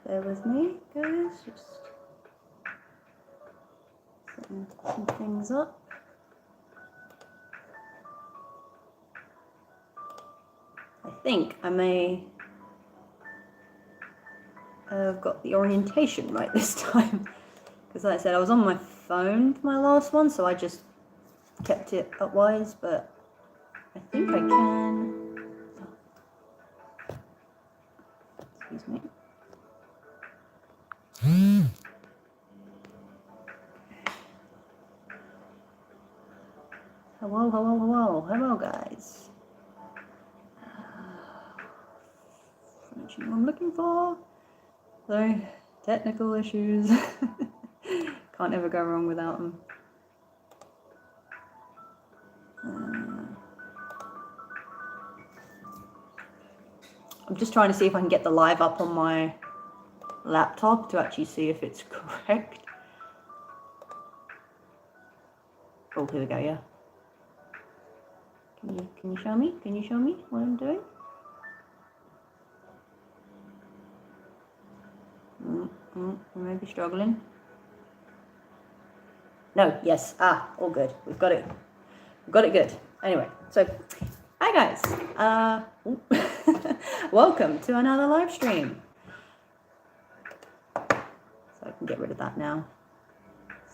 Bear with me, guys. Just setting some things up. I think I may have got the orientation right this time. Because like I said, I was on my phone for my last one, so I just kept it upwise, but I think I can. Excuse me. Hello, hello, hello, hello, guys. I'm looking for. So, technical issues. Can't ever go wrong without them. I'm just trying to see if I can get the live up on my laptop to actually see if it's correct. Oh, here we go, yeah. Can you show me? Can you show me what I'm doing? I may be struggling. No, yes, all good. We've got it. We've got it good. Anyway, so, hi guys. Welcome to another live stream. So I can get rid of that now.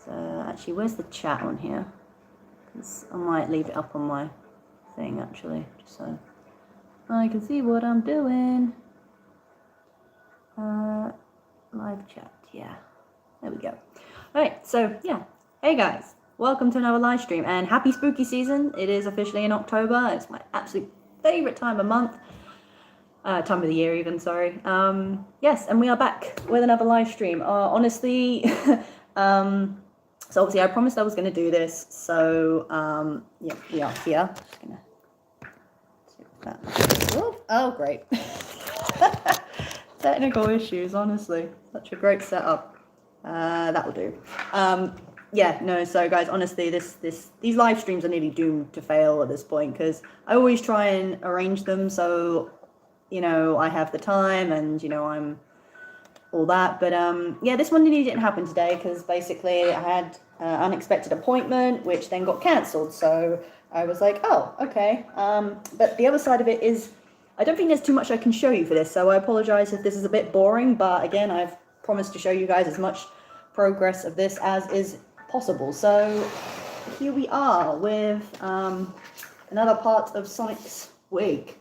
So actually, where's the chat on here? Because I might leave it up on my thing actually, just so I can see what I'm doing. Live chat, yeah. There we go. Alright, so yeah. Hey guys, welcome to another live stream and happy spooky season. It is officially in October. It's my absolute favorite time of month. Time of the year even, sorry. Yes, and we are back with another live stream. Honestly, so obviously I promised I was going to do this, so yeah, we are here. Just gonna see if that. Oh, great. Technical issues, honestly. Such a great setup. That will do. Yeah, no, so guys, honestly, these live streams are nearly doomed to fail at this point because I always try and arrange them so, you know, I have the time and, you know, I'm all that. But yeah, this one nearly didn't happen today because basically I had an unexpected appointment, which then got cancelled. So I was like, oh, okay. But the other side of it is I don't think there's too much I can show you for this. So I apologize if this is a bit boring. But again, I've promised to show you guys as much progress of this as is possible. So here we are with another part of Sonic's wig.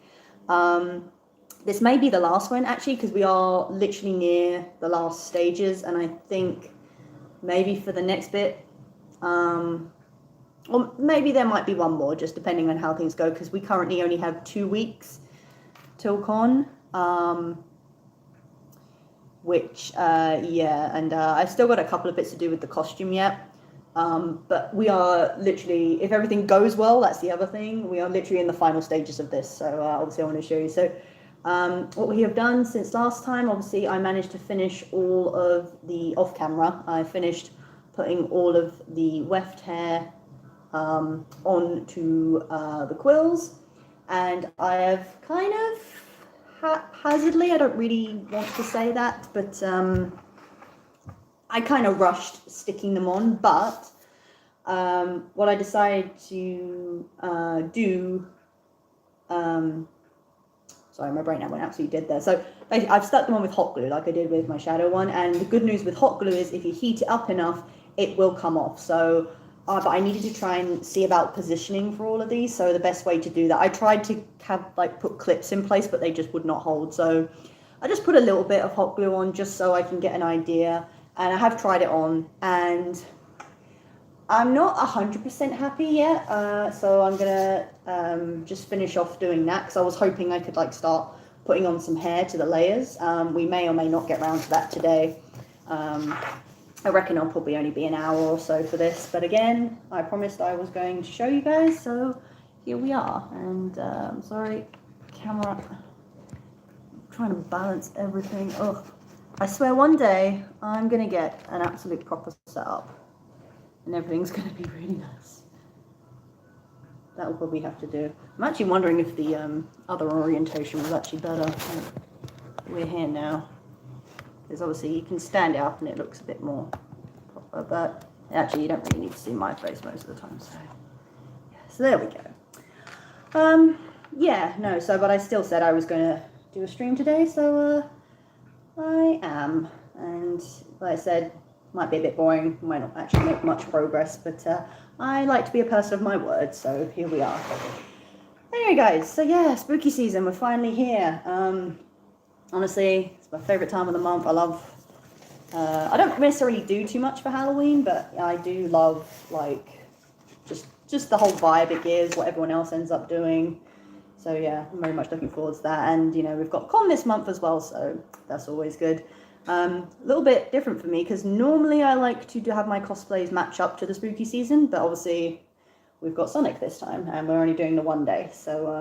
This may be the last one actually because we are literally near the last stages, and I think maybe for the next bit or maybe there might be one more just depending on how things go because we currently only have 2 weeks till con, which yeah, and I've still got a couple of bits to do with the costume yet. But we are literally, if everything goes well, that's the other thing, we are literally in the final stages of this. So obviously I want to show you. So what we have done since last time, obviously I managed to finish all of the off camera. I finished putting all of the weft hair onto the quills, and I have kind of haphazardly, I don't really want to say that, but I kind of rushed sticking them on, but what I decided to do, sorry, my brain went absolutely dead there. So I've stuck them on with hot glue like I did with my shadow one, and the good news with hot glue is if you heat it up enough, it will come off. So, but I needed to try and see about positioning for all of these, so the best way to do that, I tried to have put clips in place, but they just would not hold. So I just put a little bit of hot glue on just so I can get an idea. And I have tried it on, and I'm not 100% happy yet. So I'm gonna just finish off doing that because I was hoping I could start putting on some hair to the layers. We may or may not get around to that today. I reckon I'll probably only be an hour or so for this. But again, I promised I was going to show you guys, so here we are. And I'm sorry, camera. I'm trying to balance everything. Ugh. I swear one day I'm going to get an absolute proper setup and everything's going to be really nice. That will probably have to do. I'm actually wondering if the other orientation was actually better. We're here now. Because obviously you can stand it up and it looks a bit more proper, but actually you don't really need to see my face most of the time, so yeah, so there we go. Yeah, no, so but I still said I was going to do a stream today, so I am, and like I said, might be a bit boring, might not actually make much progress, but I like to be a person of my word, so here we are. Anyway guys, so yeah, spooky season, we're finally here. Honestly, it's my favourite time of the month. I love, I don't necessarily do too much for Halloween, but I do love, like, just the whole vibe it gives, what everyone else ends up doing. So yeah, I'm very much looking forward to that. And, you know, we've got con this month as well, so that's always good. A little bit different for me, because normally I like to have my cosplays match up to the spooky season, but obviously we've got Sonic this time, and we're only doing the one day, so,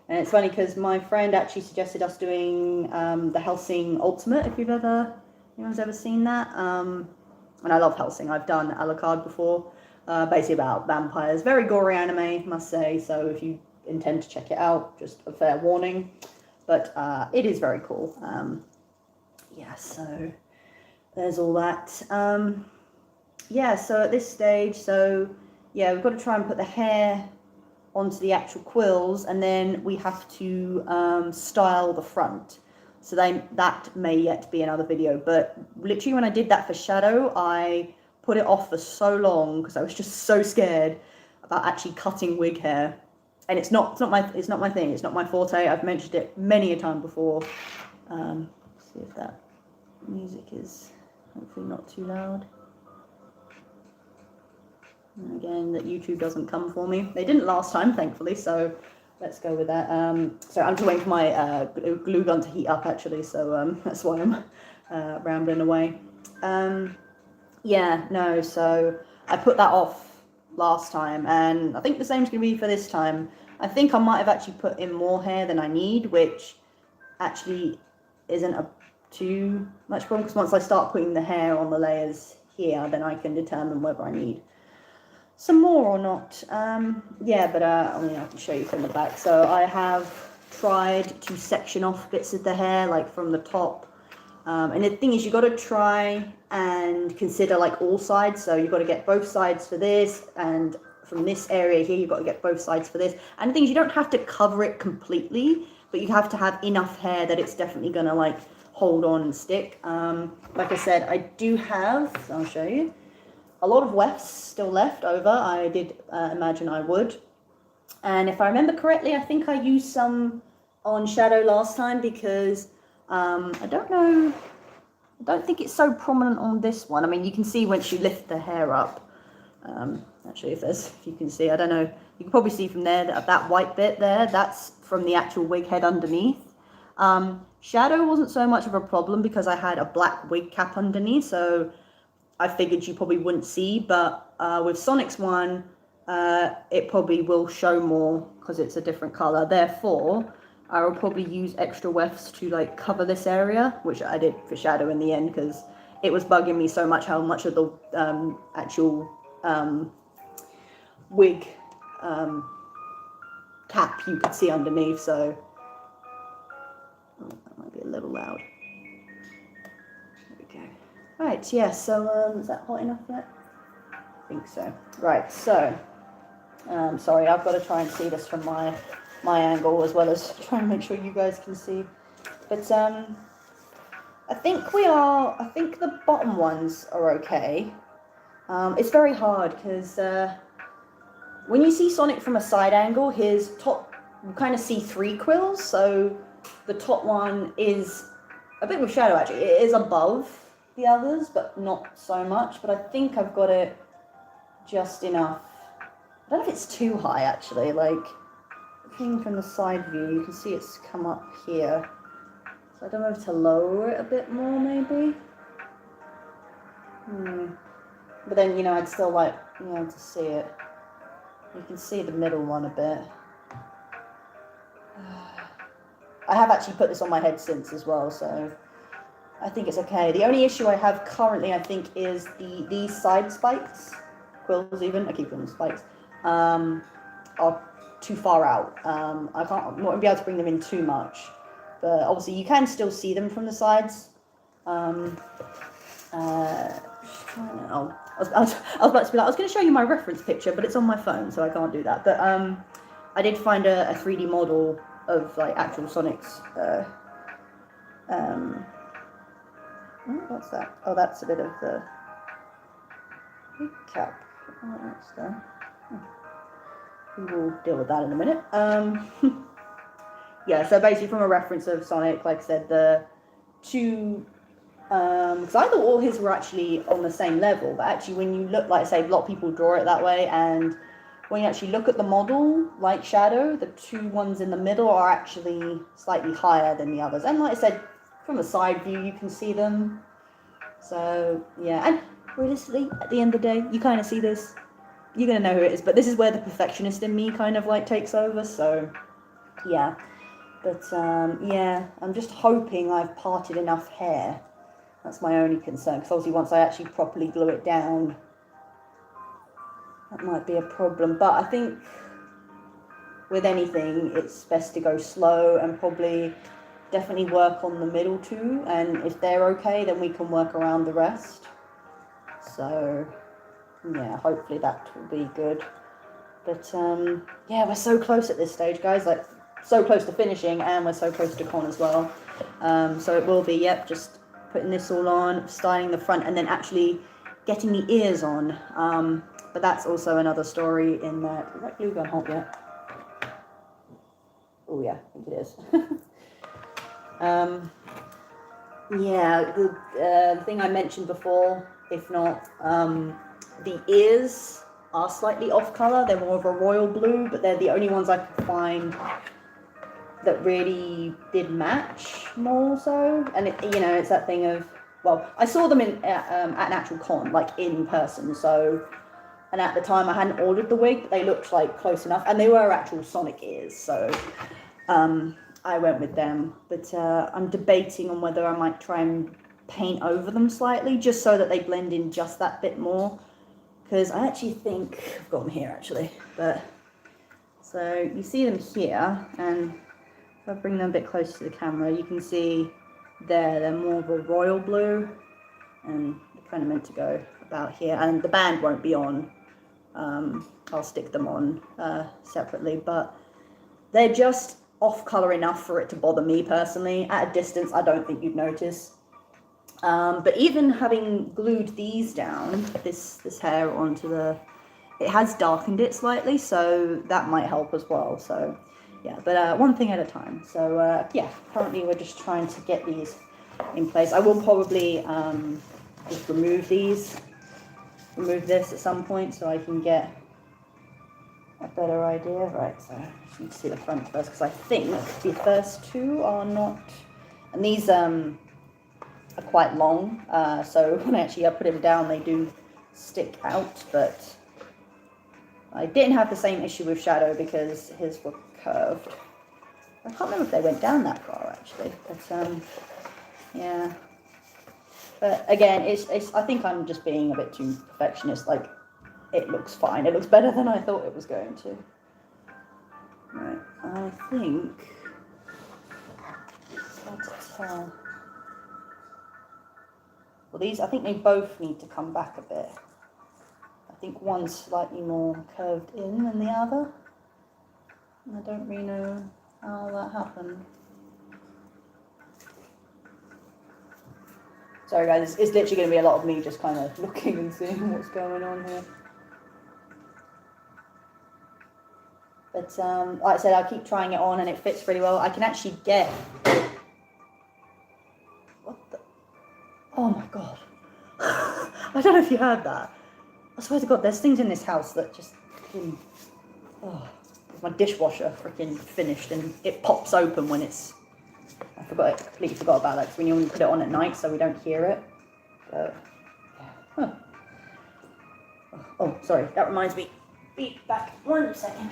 and it's funny because my friend actually suggested us doing the Hellsing Ultimate, if anyone's ever seen that. And I love Hellsing. I've done Alucard before, basically about vampires. Very gory anime, must say, so if you intend to check it out, just a fair warning. But it is very cool. Yeah, so there's all that. Yeah, so at this stage, so yeah, we've got to try and put the hair onto the actual quills, and then we have to style the front. So that may yet be another video, but literally when I did that for Shadow, I put it off for so long because I was just so scared about actually cutting wig hair. And it's not my thing. It's not my forte. I've mentioned it many a time before. See if that music is hopefully not too loud. And again, that YouTube doesn't come for me. They didn't last time, thankfully, so let's go with that. So I'm just waiting for my glue gun to heat up, actually, so that's why I'm rambling away. Yeah, no, so I put that off last time, and I think the same is going to be for this time. I think I might have actually put in more hair than I need, which actually isn't too much problem, because once I start putting the hair on the layers here, then I can determine whether I need some more or not. Yeah, but I mean, I can show you from the back. So I have tried to section off bits of the hair, like from the top. And the thing is, you've got to try and consider like all sides. So you've got to get both sides for this, and from this area here, you've got to get both sides for this. And the thing is, you don't have to cover it completely, but you have to have enough hair that it's definitely going to like hold on and stick. Like I said, I do have, I'll show you, a lot of wefts still left over. I did imagine I would. And if I remember correctly, I think I used some on Shadow last time because I don't think it's so prominent on this one. I mean, you can see once you lift the hair up. Actually, if you can see, I don't know. You can probably see from there that white bit there, that's from the actual wig head underneath. Shadow wasn't so much of a problem because I had a black wig cap underneath, so I figured you probably wouldn't see, but with Sonic's one, it probably will show more because it's a different color. Therefore, I will probably use extra wefts to like cover this area, which I did for Shadow in the end because it was bugging me so much how much of the actual wig cap you could see underneath. So that might be a little loud. Right, yeah, so is that hot enough yet? I think so. Right, so, sorry, I've got to try and see this from my angle as well as try and make sure you guys can see. But I think the bottom ones are okay. It's very hard because when you see Sonic from a side angle, his top, you kind of see 3 quills, so the top one is a bit with Shadow actually. It is above the others, but not so much. But I think I've got it just enough. I don't know if it's too high actually. Like looking from the side view, you can see it's come up here. So I don't know if to lower it a bit more, maybe. But then I'd still like to see it. You can see the middle one a bit. I have actually put this on my head since as well, so I think it's okay. The only issue I have currently, I think, is these side spikes, quills even, I keep calling them spikes, are too far out. I won't be able to bring them in too much, but obviously you can still see them from the sides. I was about to be like, I was going to show you my reference picture, but it's on my phone, so I can't do that. But I did find a 3D model of like actual Sonic's. What's that? Oh, that's a bit of the recap. Oh, that's there. We will deal with that in a minute. Yeah, so basically from a reference of Sonic, like I said, the two, because I thought all his were actually on the same level, but actually when you look, like I say, a lot of people draw it that way, and when you actually look at the model, like Shadow, the two ones in the middle are actually slightly higher than the others. And like I said, from a side view, you can see them. So, yeah, and realistically, at the end of the day, you kind of see this, you're going to know who it is, but this is where the perfectionist in me kind of like takes over, so, yeah. But, yeah, I'm just hoping I've parted enough hair. That's my only concern, because obviously once I actually properly glue it down, that might be a problem. But I think with anything, it's best to go slow and probably definitely work on the middle two. And if they're okay, then we can work around the rest. So, yeah, hopefully that will be good. But, yeah, we're so close at this stage, guys. Like, so close to finishing, and we're so close to con as well. So it will be, yep, just putting this all on, styling the front, and then actually getting the ears on. But that's also another story in that. Is that glue gun hot yet? Oh yeah, I think it is. Yeah, the thing I mentioned before, if not, the ears are slightly off color. They're more of a royal blue, but they're the only ones I could find that really did match more so. And it, you know, it's that thing of, well, I saw them in at an actual con, like in person. So, and at the time I hadn't ordered the wig, but they looked like close enough, and they were actual Sonic ears. So, I went with them. But I'm debating on whether I might try and paint over them slightly, just so that they blend in just that bit more. Because I actually think I've got them here actually, but so you see them here, and if I bring them a bit closer to the camera, you can see they're more of a royal blue, and they're kind of meant to go about here, and the band won't be on. I'll stick them on separately, but they're just off color enough for it to bother me personally. At a distance, I don't think you'd notice. But even having glued these down, this hair onto it has darkened it slightly, so that might help as well. So yeah, but one thing at a time. So yeah, currently we're just trying to get these in place. I will probably just remove this at some point so I can get a better idea. Right, so I just need to see the front first, because I think the first two are not, and these are quite long, so when actually I put them down they do stick out, but I didn't have the same issue with Shadow because his were curved. I can't remember if they went down that far actually, but yeah. But again, I think I'm just being a bit too perfectionist. Like, it looks fine. It looks better than I thought it was going to. Right, I think it's hard to tell. Well, these, I think they both need to come back a bit. I think one's slightly more curved in than the other. And I don't really know how that happened. Sorry guys, it's literally going to be a lot of me just kind of looking and seeing what's going on here. But like I said, I'll keep trying it on and it fits really well. I can actually get... What the... Oh my god. I don't know if you heard that. I swear to god, there's things in this house that just... Oh, my dishwasher freaking finished and it pops open when it's... I completely forgot about that, because when you only put it on at night so we don't hear it. But, yeah. Huh. Oh, sorry, that reminds me. Be back 1 second.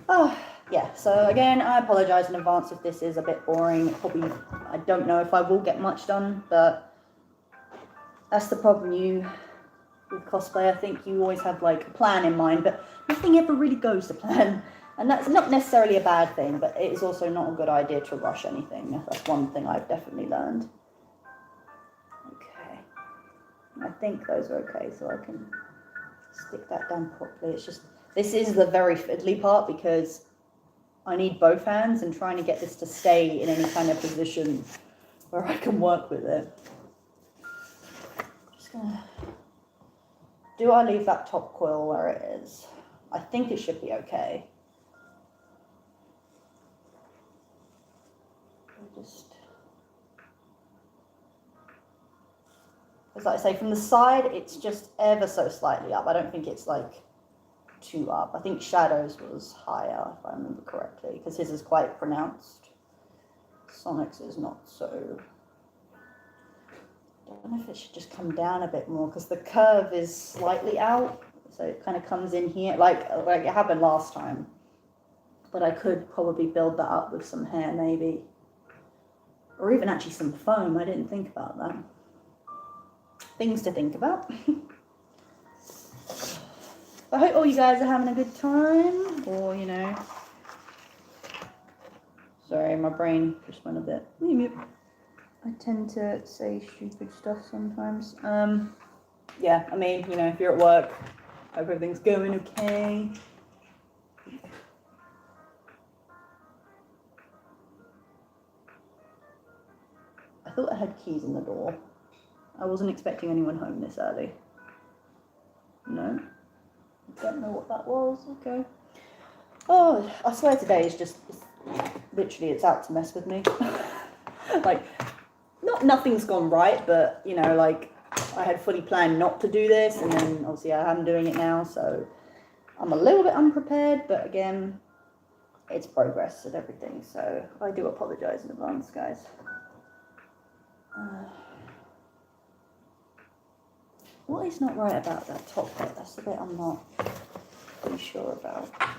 Oh, yeah, so again, I apologise in advance if this is a bit boring. Probably, I don't know if I will get much done, but That's the problem with cosplay. I think you always have like a plan in mind, but nothing ever really goes to plan. And that's not necessarily a bad thing, but it is also not a good idea to rush anything. That's one thing I've definitely learned. Okay. I think those are okay, so I can stick that down properly. It's just, this is the very fiddly part because I need both hands and trying to get this to stay in any kind of position where I can work with it. Just gonna, do I leave that top coil where it is? I think it should be okay. Just, as I say, from the side, it's just ever so slightly up. I don't think it's like too up. I think Shadow's was higher, if I remember correctly, because his is quite pronounced. Sonic's is not so. I don't know if it should just come down a bit more, because the curve is slightly out, so it kind of comes in here, like it happened last time. But I could probably build that up with some hair, maybe. Or even actually some foam. I didn't think about that. Things to think about. I hope all you guys are having a good time, or, you know. Sorry, my brain just went a bit. I tend to say stupid stuff sometimes. Yeah, I mean, you know, if you're at work, hope everything's going okay. I thought I had keys in the door. I wasn't expecting anyone home this early. No? Don't know what that was. Okay. Oh, I swear today is just, literally, it's out to mess with me. Like, nothing's gone right, but, you know, like, I had fully planned not to do this, and then obviously I am doing it now, so I'm a little bit unprepared, but again, it's progress and everything, so I do apologize in advance, guys. What is not right about that top bit? That's the bit I'm not pretty sure about. I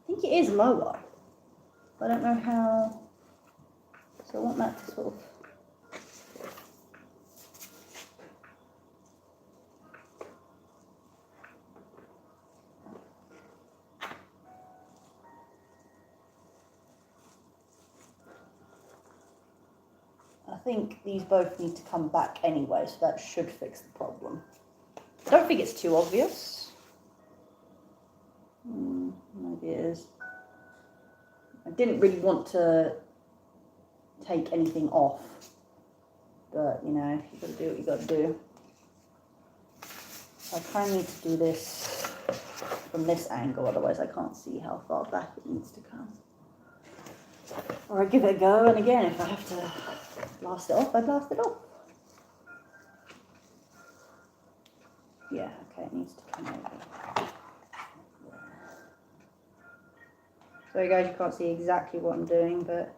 think it is lower. I don't know how. So I want that to sort of. I think these both need to come back anyway, so that should fix the problem. I don't think it's too obvious. Maybe it is. I didn't really want to take anything off, but you know, you gotta do what you gotta do. So I kind of need to do this from this angle, otherwise I can't see how far back it needs to come. Or I give it a go, and again, if I have to blast it off, I blast it off. Yeah, okay, it needs to come over. Sorry guys, you can't see exactly what I'm doing, but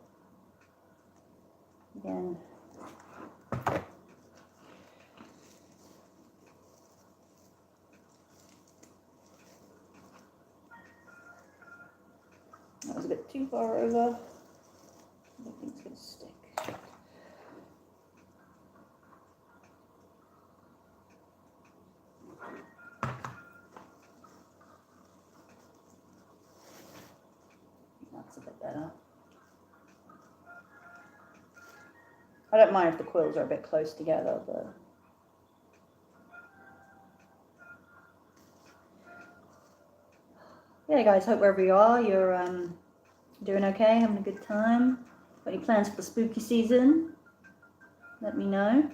again. That was a bit too far over. I don't think it's going to stick. That's a bit better. I don't mind if the quills are a bit close together, but yeah, guys, hope wherever you are, you're doing okay, having a good time. Got any plans for the spooky season? Let me know.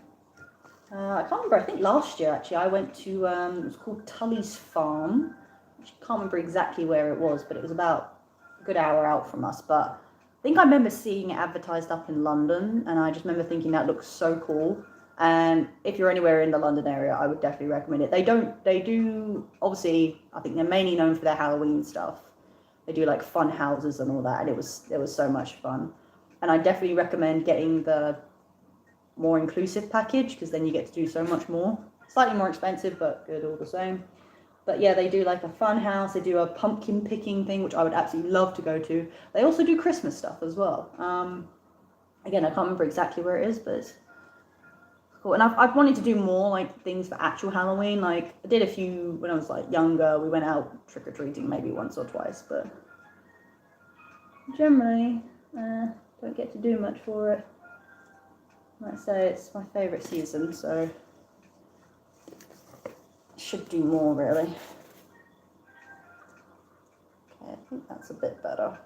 I can't remember, I think last year actually I went to, it was called Tully's Farm. I can't remember exactly where it was, but it was about a good hour out from us. But I think I remember seeing it advertised up in London, and I just remember thinking that looks so cool. And if you're anywhere in the London area, I would definitely recommend it. They do, obviously, I think they're mainly known for their Halloween stuff. They do like fun houses and all that, and it was so much fun. And I definitely recommend getting the more inclusive package, because then you get to do so much more. Slightly more expensive, but good all the same. But yeah, they do like a fun house. They do a pumpkin picking thing, which I would absolutely love to go to. They also do Christmas stuff as well. Again, I can't remember exactly where it is, but it's cool. And I've wanted to do more like things for actual Halloween. Like I did a few when I was like younger. We went out trick-or-treating maybe once or twice, but generally don't get to do much for it. Like I say, it's my favourite season, so should do more really. Okay, I think that's a bit better.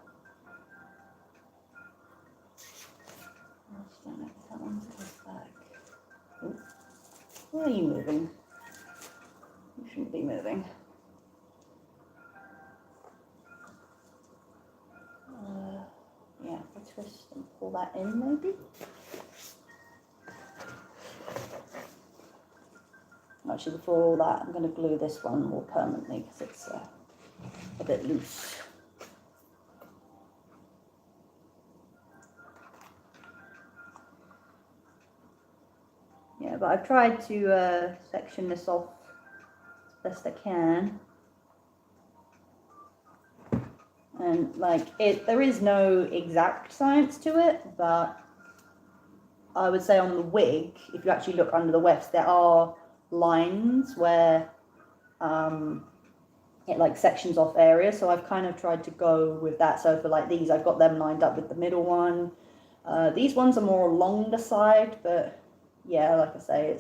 That one's back. Ooh. Where are you moving? You shouldn't be moving. Yeah, let's twist and pull that in maybe. Actually, before all that, I'm going to glue this one more permanently because it's a bit loose. Yeah, but I've tried to section this off as best I can. And like there is no exact science to it, but I would say on the wig, if you actually look under the wefts, there are lines where it like sections off areas. So I've kind of tried to go with that. So for like these, I've got them lined up with the middle one. These ones are more along the side, but yeah, like I say,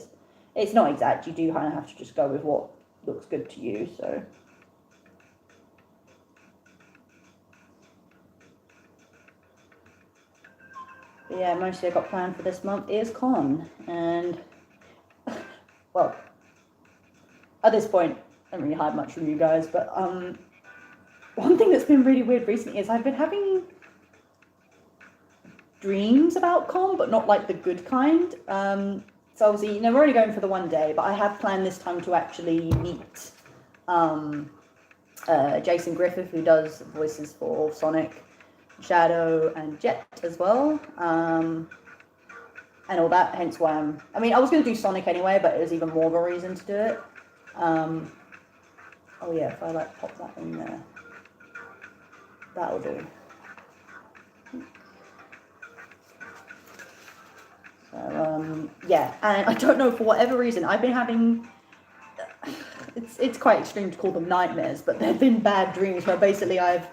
it's not exact. You do kind of have to just go with what looks good to you. So. But yeah, mostly I've got planned for this month is con, and well, at this point, I don't really hide much from you guys, but one thing that's been really weird recently is I've been having dreams about con, but not like the good kind. So obviously, we're only going for the one day, but I have planned this time to actually meet Jason Griffith, who does voices for Sonic, Shadow, and Jet as well, and all that. Hence why I mean, I was going to do Sonic anyway, but it was even more of a reason to do it. Oh yeah, if I like pop that in there, that'll do. So yeah, and I don't know, for whatever reason, I've been having. It's quite extreme to call them nightmares, but they've been bad dreams where basically I've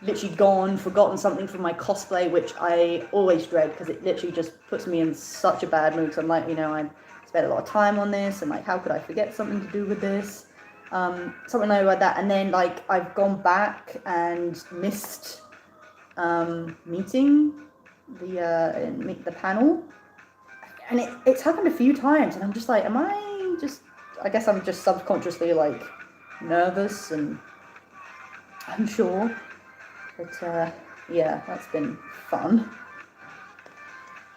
literally forgotten something from my cosplay, which I always dread because it literally just puts me in such a bad mood. So I'm like, I spent a lot of time on this, and like, how could I forget something to do with this? Something like that. And then like I've gone back and missed meeting the panel, and it's happened a few times, and I'm just like, I guess I'm just subconsciously like nervous and unsure. But yeah, that's been fun.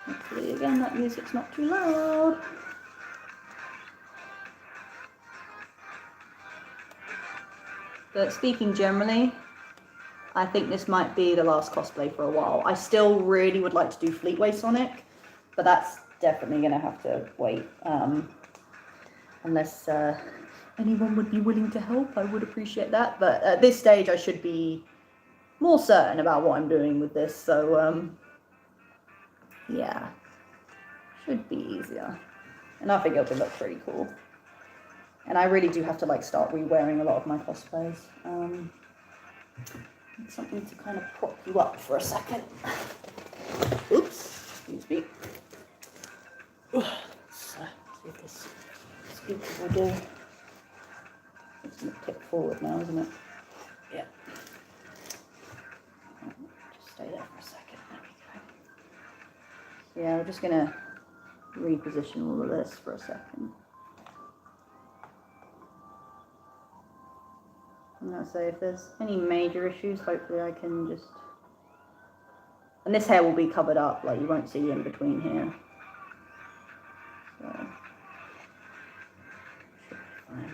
Hopefully, again, that music's not too loud. But speaking generally, I think this might be the last cosplay for a while. I still really would like to do Fleetway Sonic, but that's definitely going to have to wait. Unless anyone would be willing to help, I would appreciate that. But at this stage, I should be more certain about what I'm doing with this. So, yeah, should be easier. And I think it'll look pretty cool. And I really do have to like start re-wearing a lot of my cosplays. Something to kind of prop you up for a second. Oops, excuse me. So, see if this speaker will do. It's going to tip forward now, isn't it? Yeah. Just stay there for a second. There we go. So yeah, we're just going to reposition all of this for a second. I'm going to say if there's any major issues, hopefully I can just... And this hair will be covered up, like you won't see in between here. So, should be fine.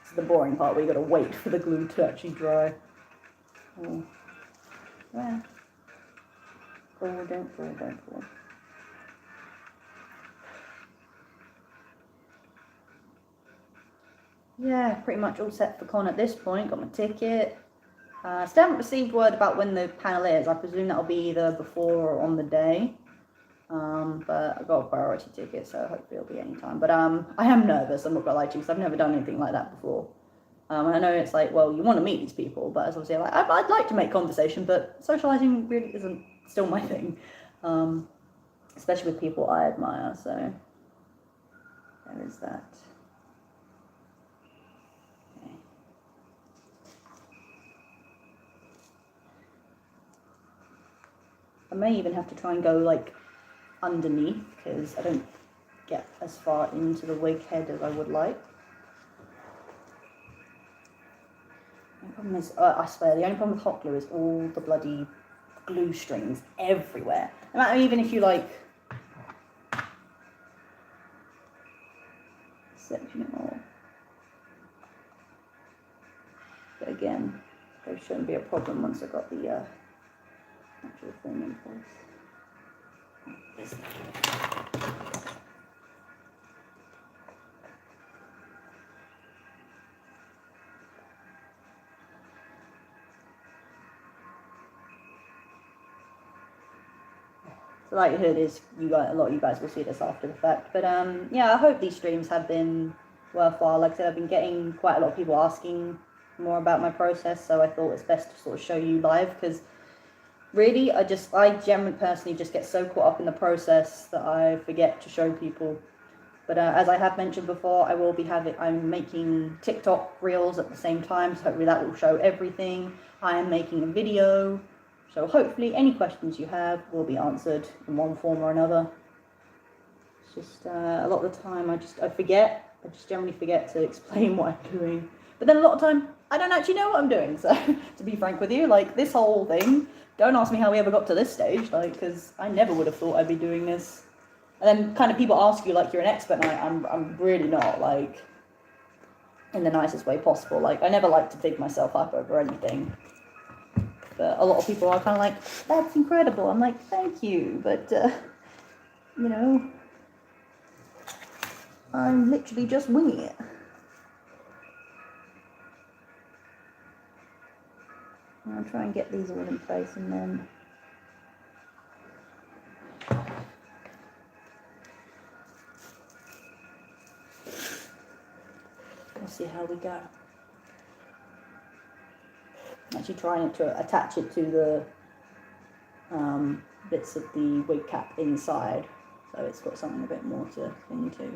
This is the boring part where you got to wait for the glue to actually dry. Oh. Yeah. Fall, don't fall, don't fall. yeah, pretty much all set for con at this point. Got my ticket. Still haven't received word about when the panel is. I presume that'll be either before or on the day. But I've got a priority ticket, so hopefully it'll be any time. But I am nervous, I'm not gonna lie to you, because I've never done anything like that before. I know it's like, well, you want to meet these people, but as obviously, like, I'd like to make conversation, but socializing really isn't still my thing, especially with people I admire. So there is that. Okay. I may even have to try and go like underneath, because I don't get as far into the wig head as I would like. The problem is, I swear, the only problem with hot glue is all the bloody glue strings everywhere. No matter, even if you like section it all. But again, there shouldn't be a problem once I've got the actual thing in place. The likelihood is a lot of you guys will see this after the fact. But yeah, I hope these streams have been worthwhile. Like I said, I've been getting quite a lot of people asking more about my process, so I thought it's best to sort of show you live, because really, I generally personally just get so caught up in the process that I forget to show people. But as I have mentioned before, I'm making TikTok reels at the same time, so hopefully that will show everything. I am making a video, so hopefully any questions you have will be answered in one form or another. It's just a lot of the time I just generally forget to explain what I'm doing. But then a lot of time, I don't actually know what I'm doing, so to be frank with you, like this whole thing, don't ask me how we ever got to this stage, like, because I never would have thought I'd be doing this. And then kind of people ask you like you're an expert, and I'm really not, like, in the nicest way possible. Like, I never like to big myself up over anything. But a lot of people are kind of like, that's incredible. I'm like, thank you, but, you know, I'm literally just winging it. I'll try and get these all in place, and then we'll see how we go. I'm actually trying to attach it to the bits of the wig cap inside, so it's got something a bit more to cling to.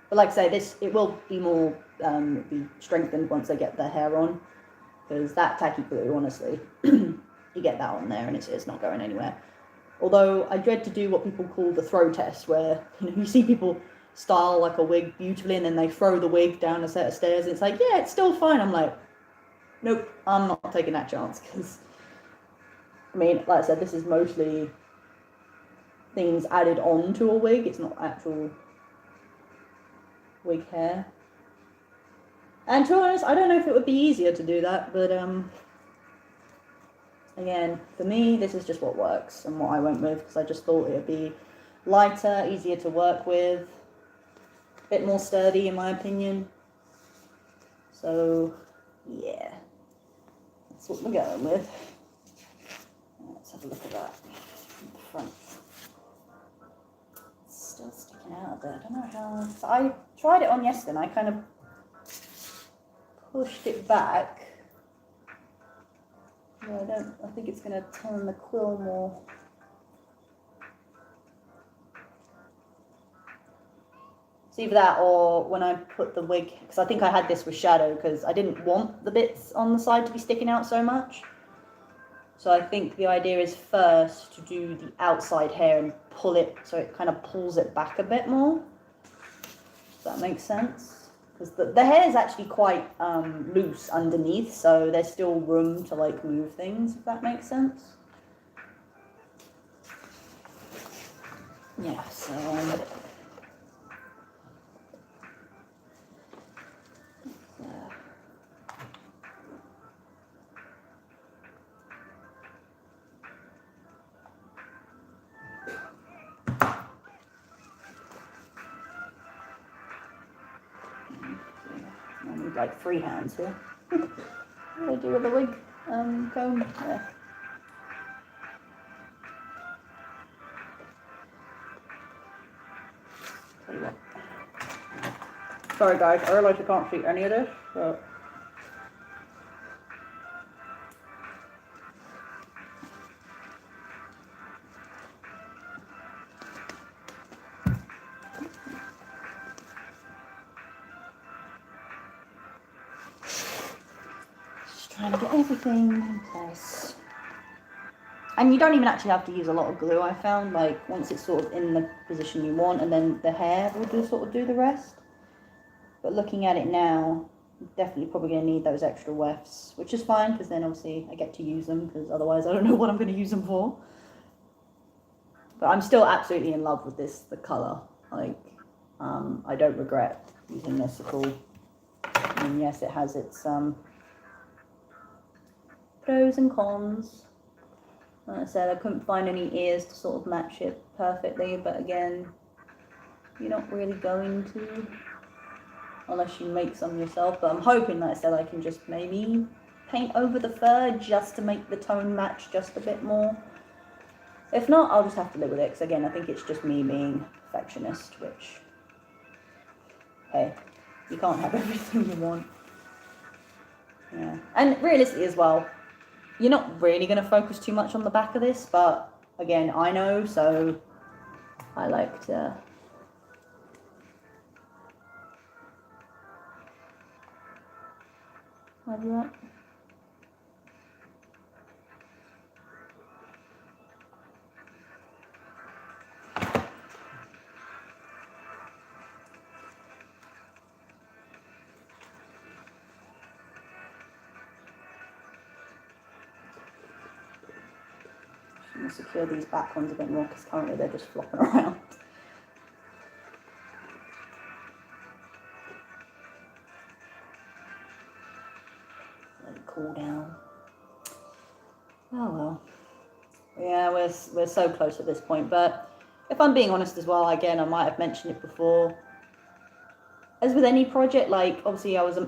But like I say, it will be more be strengthened once I get the hair on, because that tacky glue, honestly, you get that on there and it's not going anywhere. Although I dread to do what people call the throw test, where you see people style like a wig beautifully and then they throw the wig down a set of stairs and it's like, yeah, it's still fine. I'm like, nope, I'm not taking that chance, because I mean, like I said, this is mostly things added on to a wig. It's not actual wig hair. And to be honest, I don't know if it would be easier to do that, but again, for me, this is just what works and what I went with, because I just thought it would be lighter, easier to work with, a bit more sturdy in my opinion. So yeah, that's what we're going with. Let's have a look at that at the front. It's still sticking out a bit. I don't know how. So I tried it on yesterday and I kind of pushed it back. Yeah, I think it's going to turn the quill more. It's either that, or when I put the wig, because I think I had this with shadow, because I didn't want the bits on the side to be sticking out so much. So I think the idea is first to do the outside hair and pull it, so it kind of pulls it back a bit more. Does that make sense? Because the hair is actually quite loose underneath, so there's still room to like move things, if that makes sense. Yeah, so like free hands here. What do I do with the wig comb? Yeah. Tell you what. Sorry guys, I realise I can't see any of this, but just trying to get everything in place. And you don't even actually have to use a lot of glue, I found, like once it's sort of in the position you want, and then the hair will do the rest. But looking at it now, I'm definitely probably going to need those extra wefts, which is fine because then obviously I get to use them, because otherwise I don't know what I'm going to use them for. But I'm still absolutely in love with the colour. Like, I don't regret using this at all. I mean, yes, it has its pros and cons. Like I said, I couldn't find any ears to sort of match it perfectly, but again, you're not really going to, unless you make some yourself. But I'm hoping, like I said, I can just maybe paint over the fur just to make the tone match just a bit more. If not, I'll just have to live with it, because again, I think it's just me being a perfectionist, which, hey, you can't have everything you want. Yeah, and realistically as well, you're not really going to focus too much on the back of this, but again, I know, so I like to have that. I'm going to secure these back ones a bit more, because currently they're just flopping around. Let it cool down. Oh well. Yeah, we're so close at this point, but if I'm being honest as well, again, I might have mentioned it before. As with any project, like obviously I was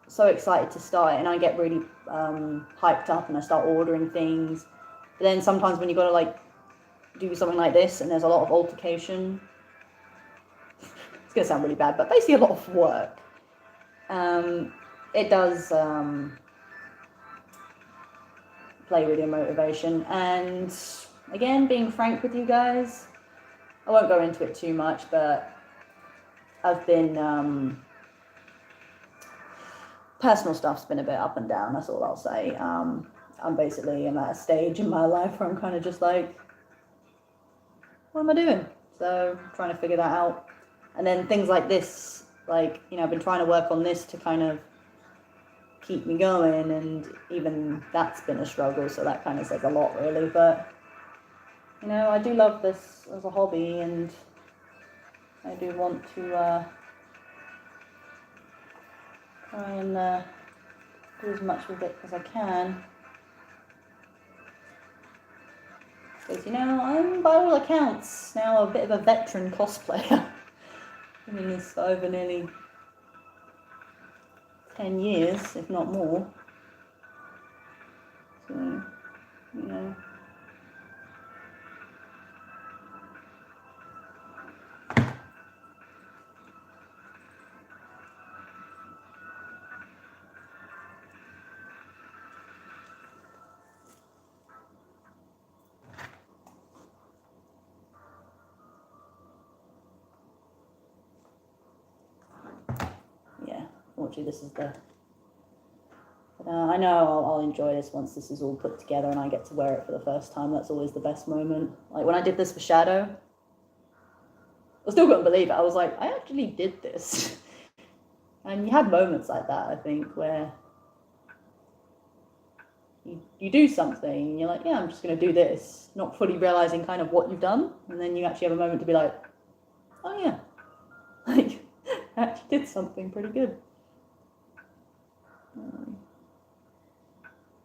so excited to start it, and I get really hyped up and I start ordering things. But then sometimes when you got to like do something like this and there's a lot of altercation, it's going to sound really bad, but basically a lot of work. It does play with your motivation. And again, being frank with you guys, I won't go into it too much, but I've been personal stuff's been a bit up and down, that's all I'll say. I'm basically at a stage in my life where I'm kind of just like, what am I doing? So I'm trying to figure that out. And then things like this, like, you know, I've been trying to work on this to kind of keep me going, and even that's been a struggle, so that kind of says a lot really. But you know, I do love this as a hobby, and I do want to try and do as much with it as I can. Because, you know, I'm by all accounts now a bit of a veteran cosplayer. I've been in this for over nearly 10 years, if not more. So, you know. Yeah, fortunately this is the... But, I know I'll enjoy this once this is all put together and I get to wear it for the first time. That's always the best moment. Like when I did this for Shadow, I still couldn't believe it. I was like, I actually did this. And you have moments like that, I think, where you do something and you're like, yeah, I'm just going to do this, not fully realizing kind of what you've done. And then you actually have a moment to be like, oh yeah, like I actually did something pretty good.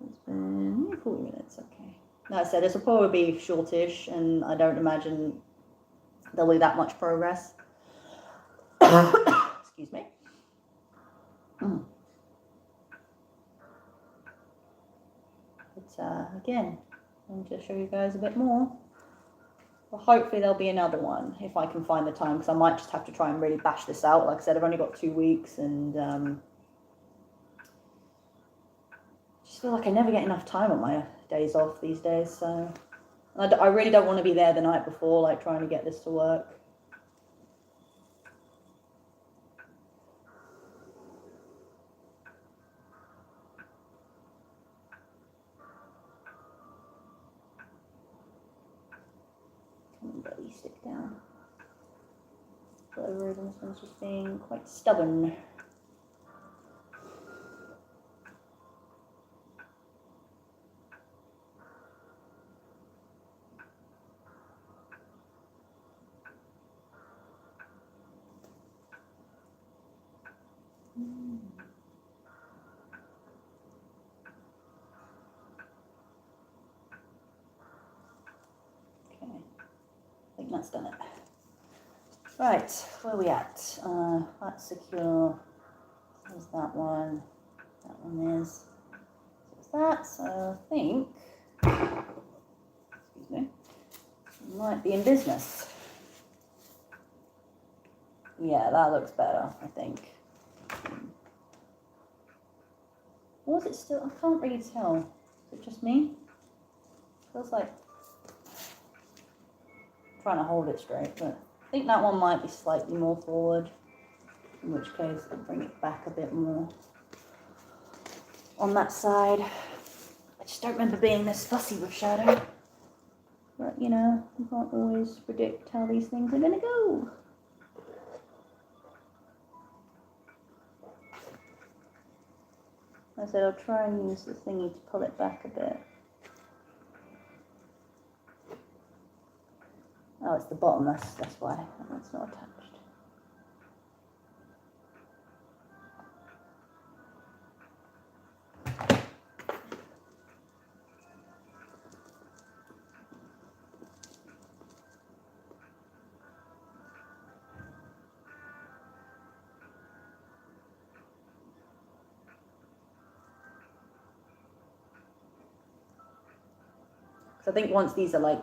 It's been 40 minutes, okay. Like I said, this will probably be shortish, and I don't imagine there'll be that much progress. Excuse me. again, I'm to show you guys a bit more. Well, hopefully there'll be another one if I can find the time, because I might just have to try and really bash this out. Like I said, I've only got 2 weeks, and just feel like I never get enough time on my days off these days. So I really don't want to be there the night before, like trying to get this to work. Buddy, stick down. For whatever reason, this one's just being quite stubborn. Okay, I think that's done it. Right, where are we at? That's secure. There's that one. That one is. So that. So I think, excuse me, might be in business. Yeah, that looks better, I think. Or is it still? I can't really tell. Is it just me? Feels like I'm trying to hold it straight, but I think that one might be slightly more forward. In which case, I'll bring it back a bit more on that side. I just don't remember being this fussy with shadow. But, you know, you can't always predict how these things are going to go. I said I'll try and use the thingy to pull it back a bit. Oh, it's the bottom, that's why. That's not attached. So I think once these are like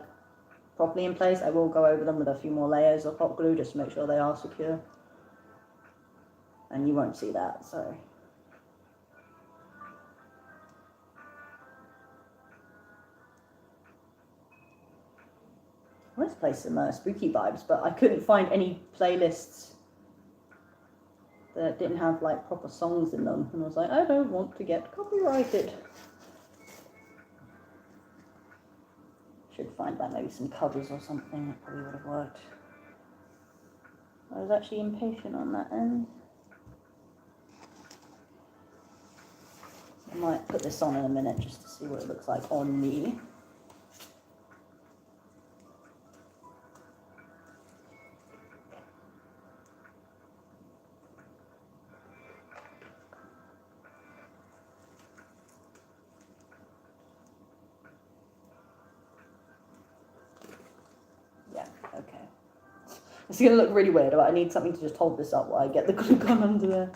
properly in place, I will go over them with a few more layers of hot glue just to make sure they are secure. And you won't see that, so. Well, this place some spooky vibes, but I couldn't find any playlists that didn't have like proper songs in them. And I was like, I don't want to get copyrighted. Should find like maybe some covers or something, that probably would have worked. I was actually impatient on that end. I might put this on in a minute just to see what it looks like on me. Yeah, okay. It's going to look really weird, but I need something to just hold this up while I get the glue gun under there.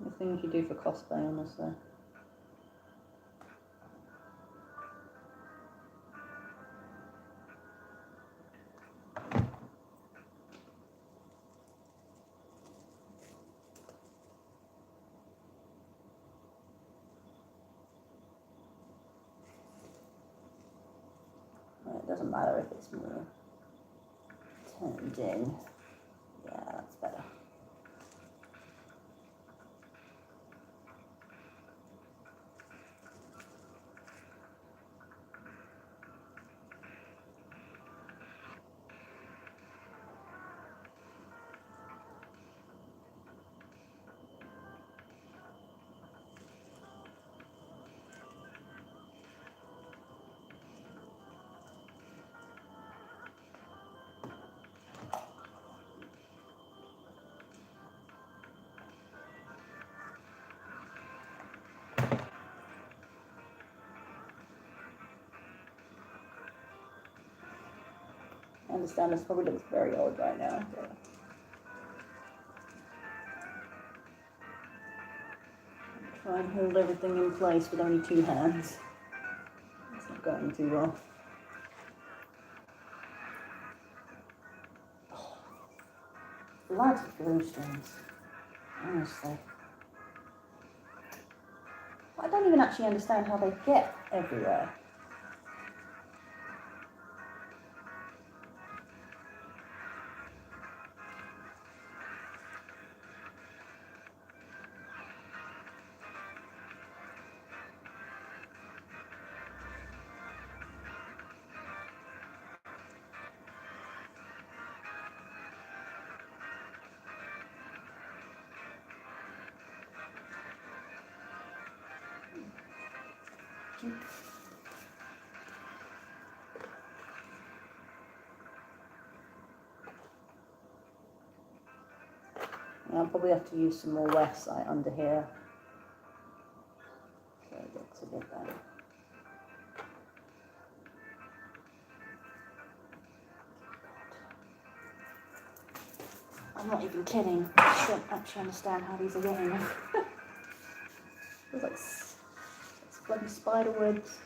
The things you do for cosplay, honestly. It doesn't matter if it's more turned in. Yeah, that's better. I understand this probably looks very old right now, but I'm try and hold everything in place with only 2 hands. It's not going too well. Oh, bloody glue strings, honestly. I don't even actually understand how they get everywhere. I'll probably have to use some more website under here. So it looks a bit better. I'm not even kidding. I don't actually understand how these are getting. Feels like it's bloody spider webs.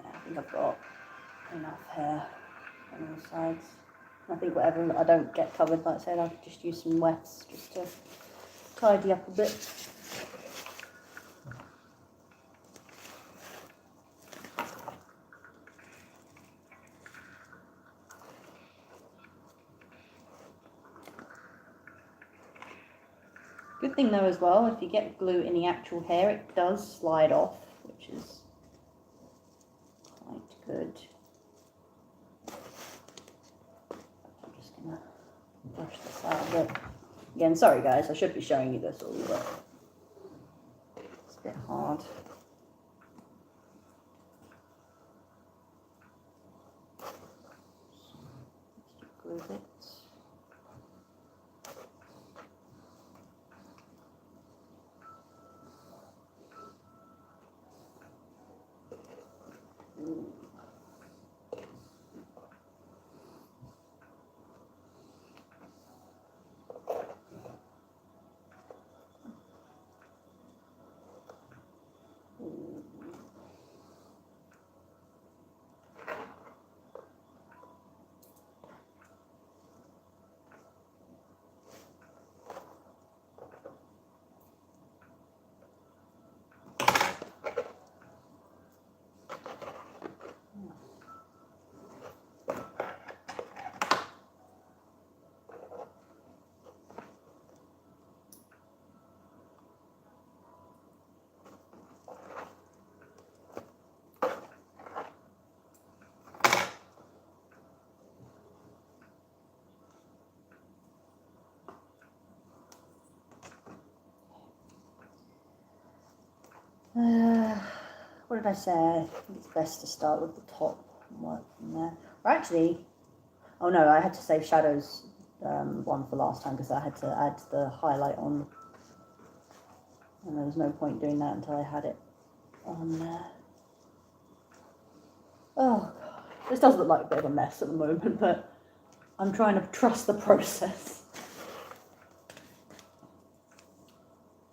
I think I've got enough hair on all sides. I think whatever I don't get covered, like I said, I could just use some wefts just to tidy up a bit. Good thing though as well, if you get glue in the actual hair, it does slide off, which is quite good. I'm just gonna brush this out a bit. Again, sorry guys, I should be showing you this all, but it's a bit hard. Just glue it. What did I say? I think it's best to start with the top and work from there. Or actually, oh no, I had to save shadows one for last time because I had to add the highlight on, and there was no point doing that until I had it on there. Oh god, this does look like a bit of a mess at the moment, but I'm trying to trust the process.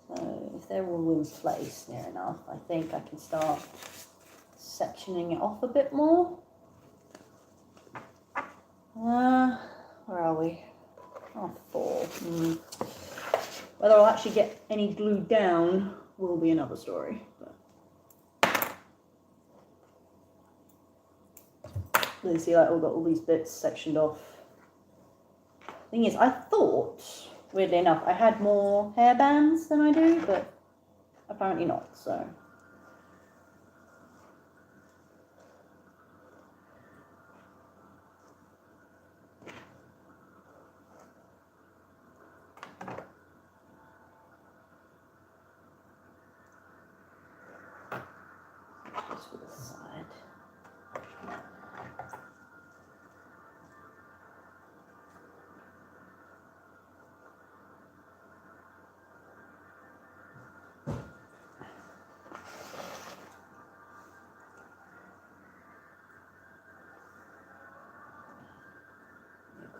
So if they're all in place near enough, I think I can start sectioning it off a bit more. Where are we? Oh, 4. Whether I'll actually get any glue down will be another story. But you see, like, I've got all these bits sectioned off. Thing is, I thought, weirdly enough, I had more hair bands than I do, but apparently not, so.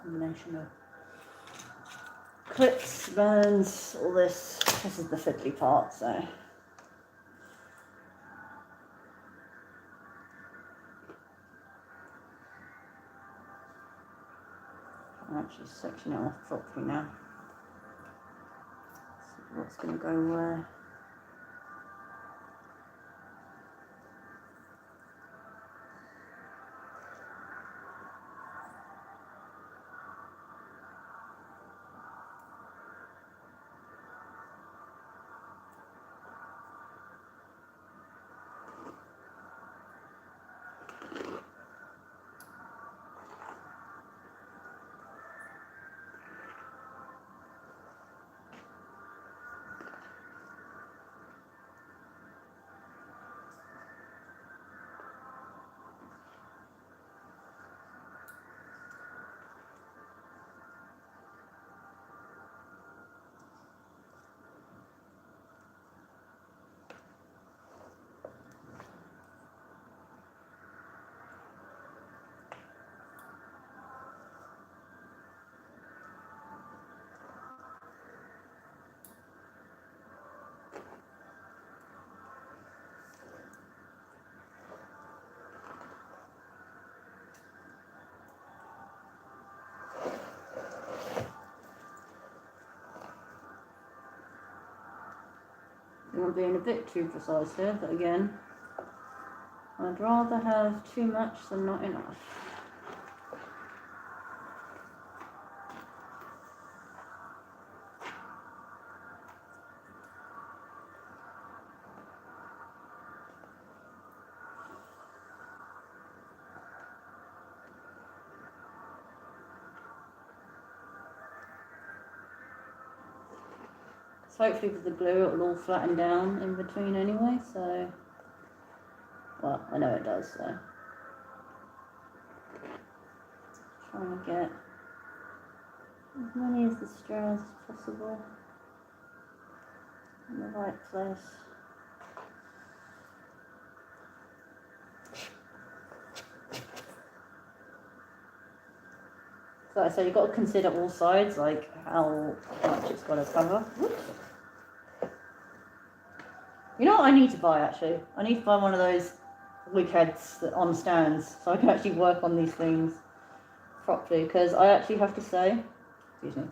combination of clips, bands, all this. This is the fiddly part, so. I'm actually sectioning it off properly now. See what's going to go where. I'm being a bit too precise here, but again, I'd rather have too much than not enough. So hopefully with the glue it'll all flatten down in between anyway, so, well, I know it does, so. Trying to get as many of the strands as possible in the right place. So you've got to consider all sides, like how much it's got to cover. You know what I need to buy actually? I need to buy one of those wig heads that on stands so I can actually work on these things properly, because I actually have to say, excuse me,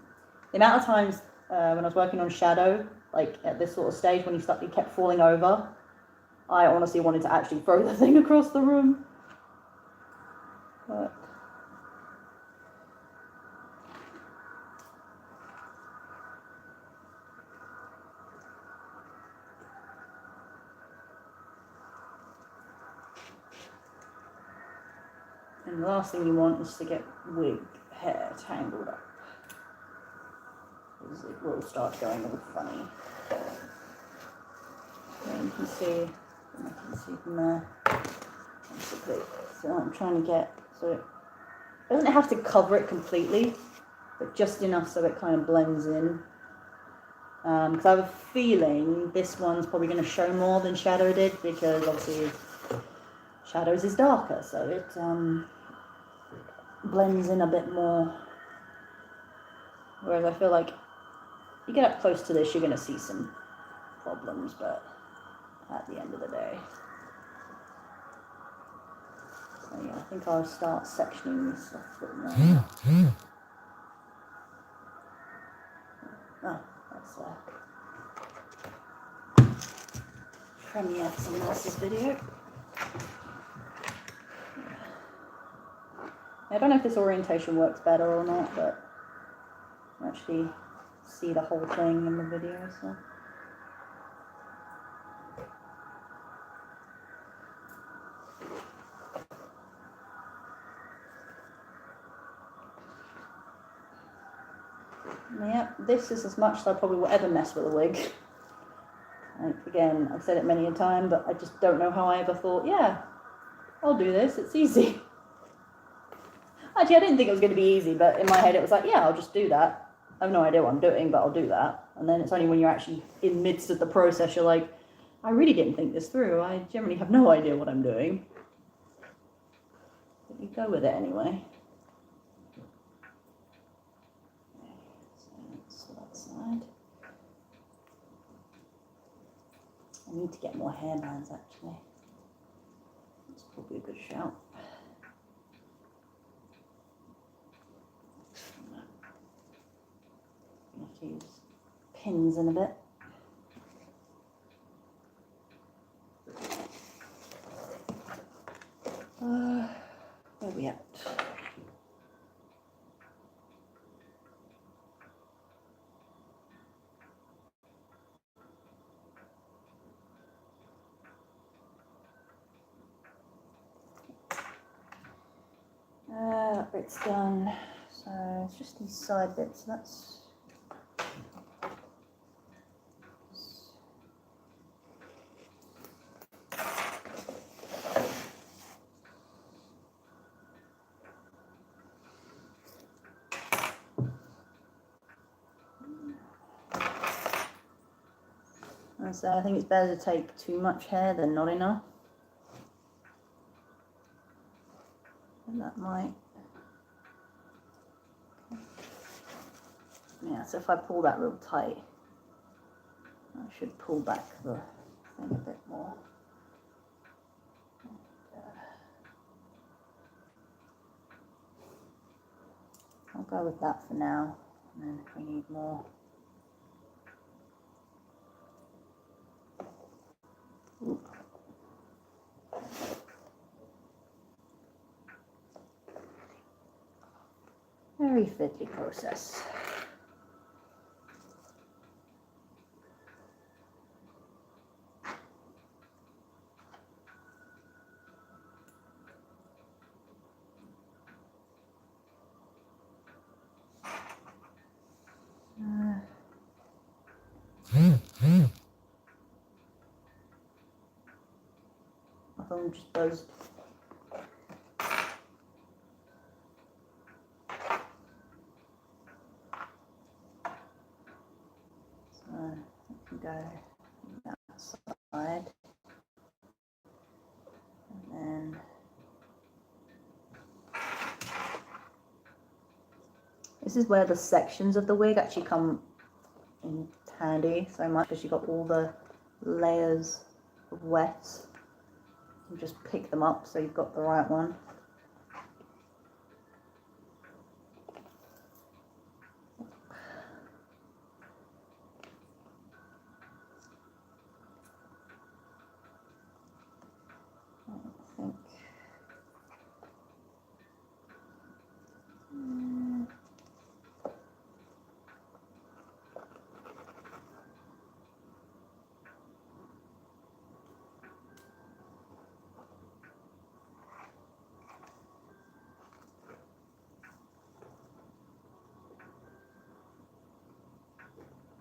the amount of times when I was working on shadow, like at this sort of stage when he kept falling over, I honestly wanted to actually throw the thing across the room. But and the last thing you want is to get wig hair tangled up, because it will start going all funny. And you can see, I can see from there, basically. So I'm trying to get, so it doesn't have to cover it completely, but just enough so it kind of blends in. Because I have a feeling this one's probably going to show more than Shadow did, because obviously Shadow's is darker, so it blends in a bit more. Whereas I feel like you get up close to this, you're going to see some problems, but at the end of the day. So yeah, I think I'll start sectioning this stuff a bit more. Oh, that's premiere for someone else's video. I don't know if this orientation works better or not, but I actually see the whole thing in the video, so. Yep, this is as much as I probably will ever mess with a wig. Like, again, I've said it many a time, but I just don't know how I ever thought, yeah, I'll do this, it's easy. Actually, I didn't think it was going to be easy, but in my head it was like, yeah, I'll just do that. I have no idea what I'm doing, but I'll do that. And then it's only when you're actually in midst of the process, you're like, I really didn't think this through. I generally have no idea what I'm doing. But you go with it anyway. get more hairbands actually. That's probably a good shout. I'm going to use pins in a bit. Where are we at? That bit's done. So it's just these side bits. That's so I think it's better to take too much hair than not enough. And that might, yeah, so if I pull that real tight, I should pull back the thing a bit more. I'll go with that for now, and then if we need more. Ooh. Very fiddly process. My phone just buzzed. So I can go that side. And then this is where the sections of the wig actually come in handy so much, because you've got all the layers of wefts. You just pick them up so you've got the right one. I think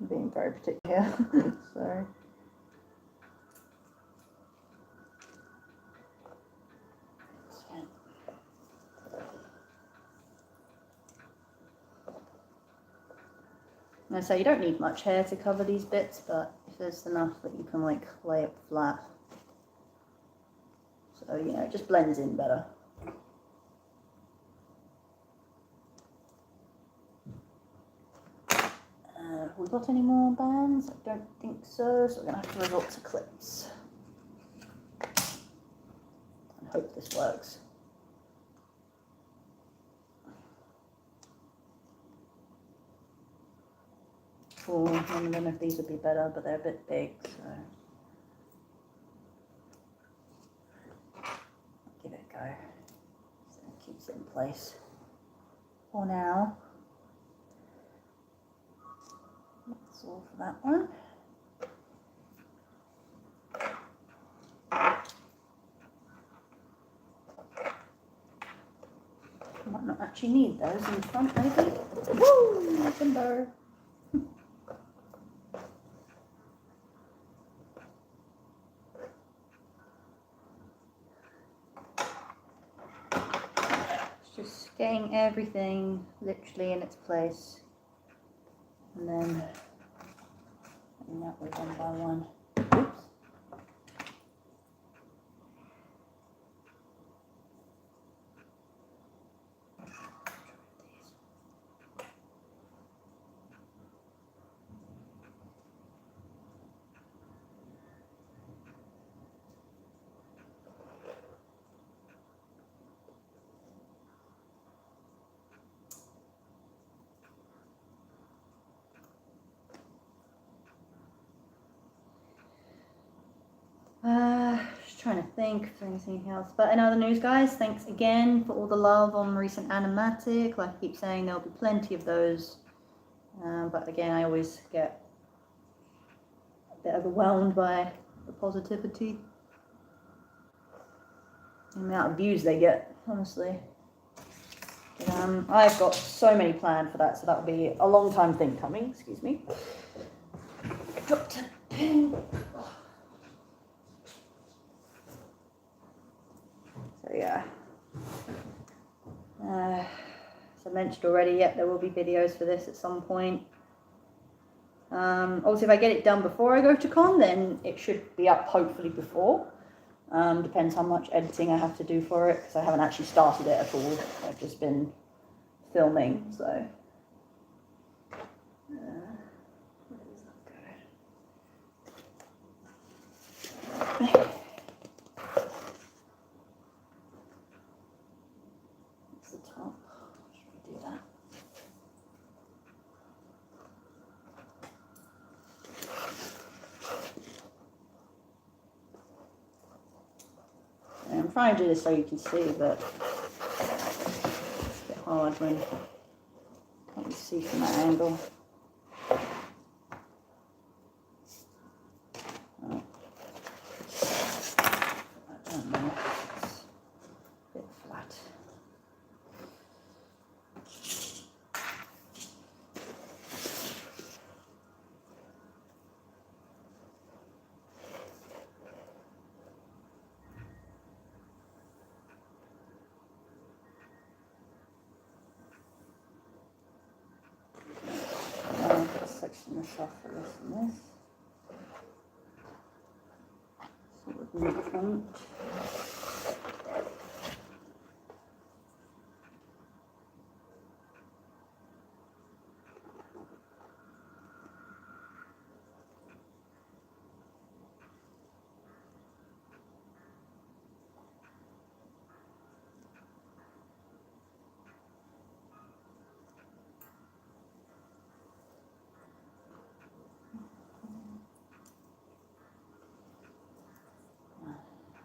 I'm being very particular. So I say you don't need much hair to cover these bits, but if there's enough that you can like lay it flat, so you know it just blends in better. Have we got any more bands? I don't think so, so we're gonna have to resort to clips. I hope this works. Oh, I don't know if these would be better, but they're a bit big, so I'll give it a go. So it keeps it in place for now. That's all for that one. I might not actually need those in front, maybe. Woo! Timber. Just getting everything literally in its place, and then putting that way one by one. Oops. trying to think if there's anything else. But in other news, guys, thanks again for all the love on recent animatic. Like I keep saying, there'll be plenty of those. But again, I always get a bit overwhelmed by the positivity. The amount of views they get, honestly. But, I've got so many planned for that, so that'll be a long time thing coming. Excuse me. I dropped a pen. So yeah. As I mentioned already, yep, there will be videos for this at some point. Obviously, if I get it done before I go to con, then it should be up hopefully before. Depends how much editing I have to do for it, because I haven't actually started it at all. I've just been filming, so. Where does that go? It's the top. Should we do that? I'm trying to do this so you can see, but it's a bit hard when you can't see from that angle. Oh. I don't know. It's a bit flat. Section this off for this and this. So it would be the front.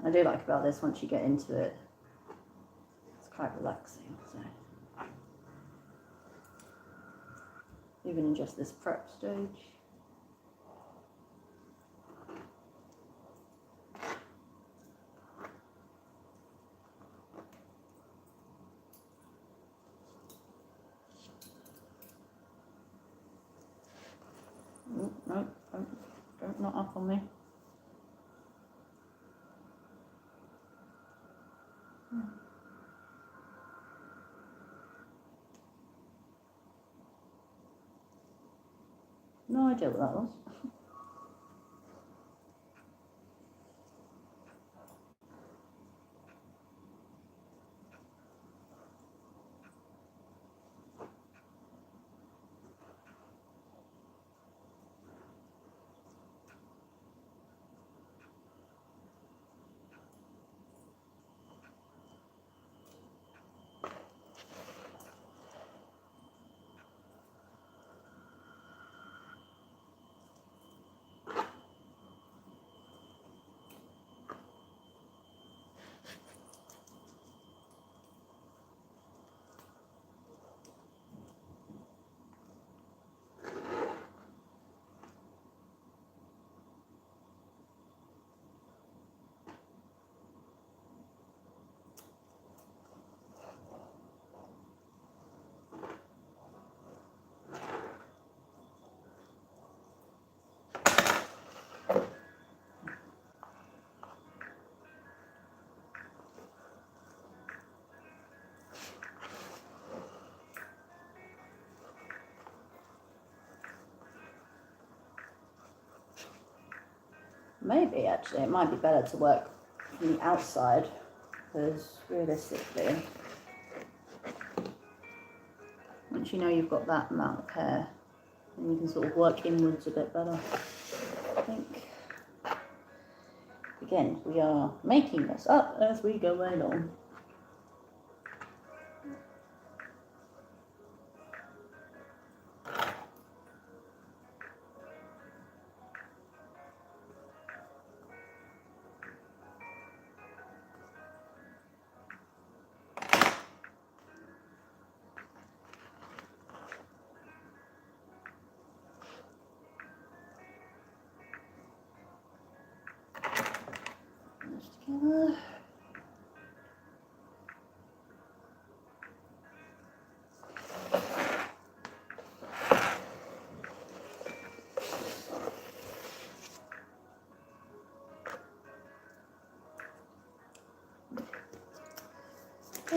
I do like about this, once you get into it, it's quite relaxing. So even in just this prep stage. No, don't not up on me. No idea what that was. Maybe actually it might be better to work from the outside, because realistically, once you know you've got that amount of hair, then you can sort of work inwards a bit better, I think. Again, we are making this up as we go along.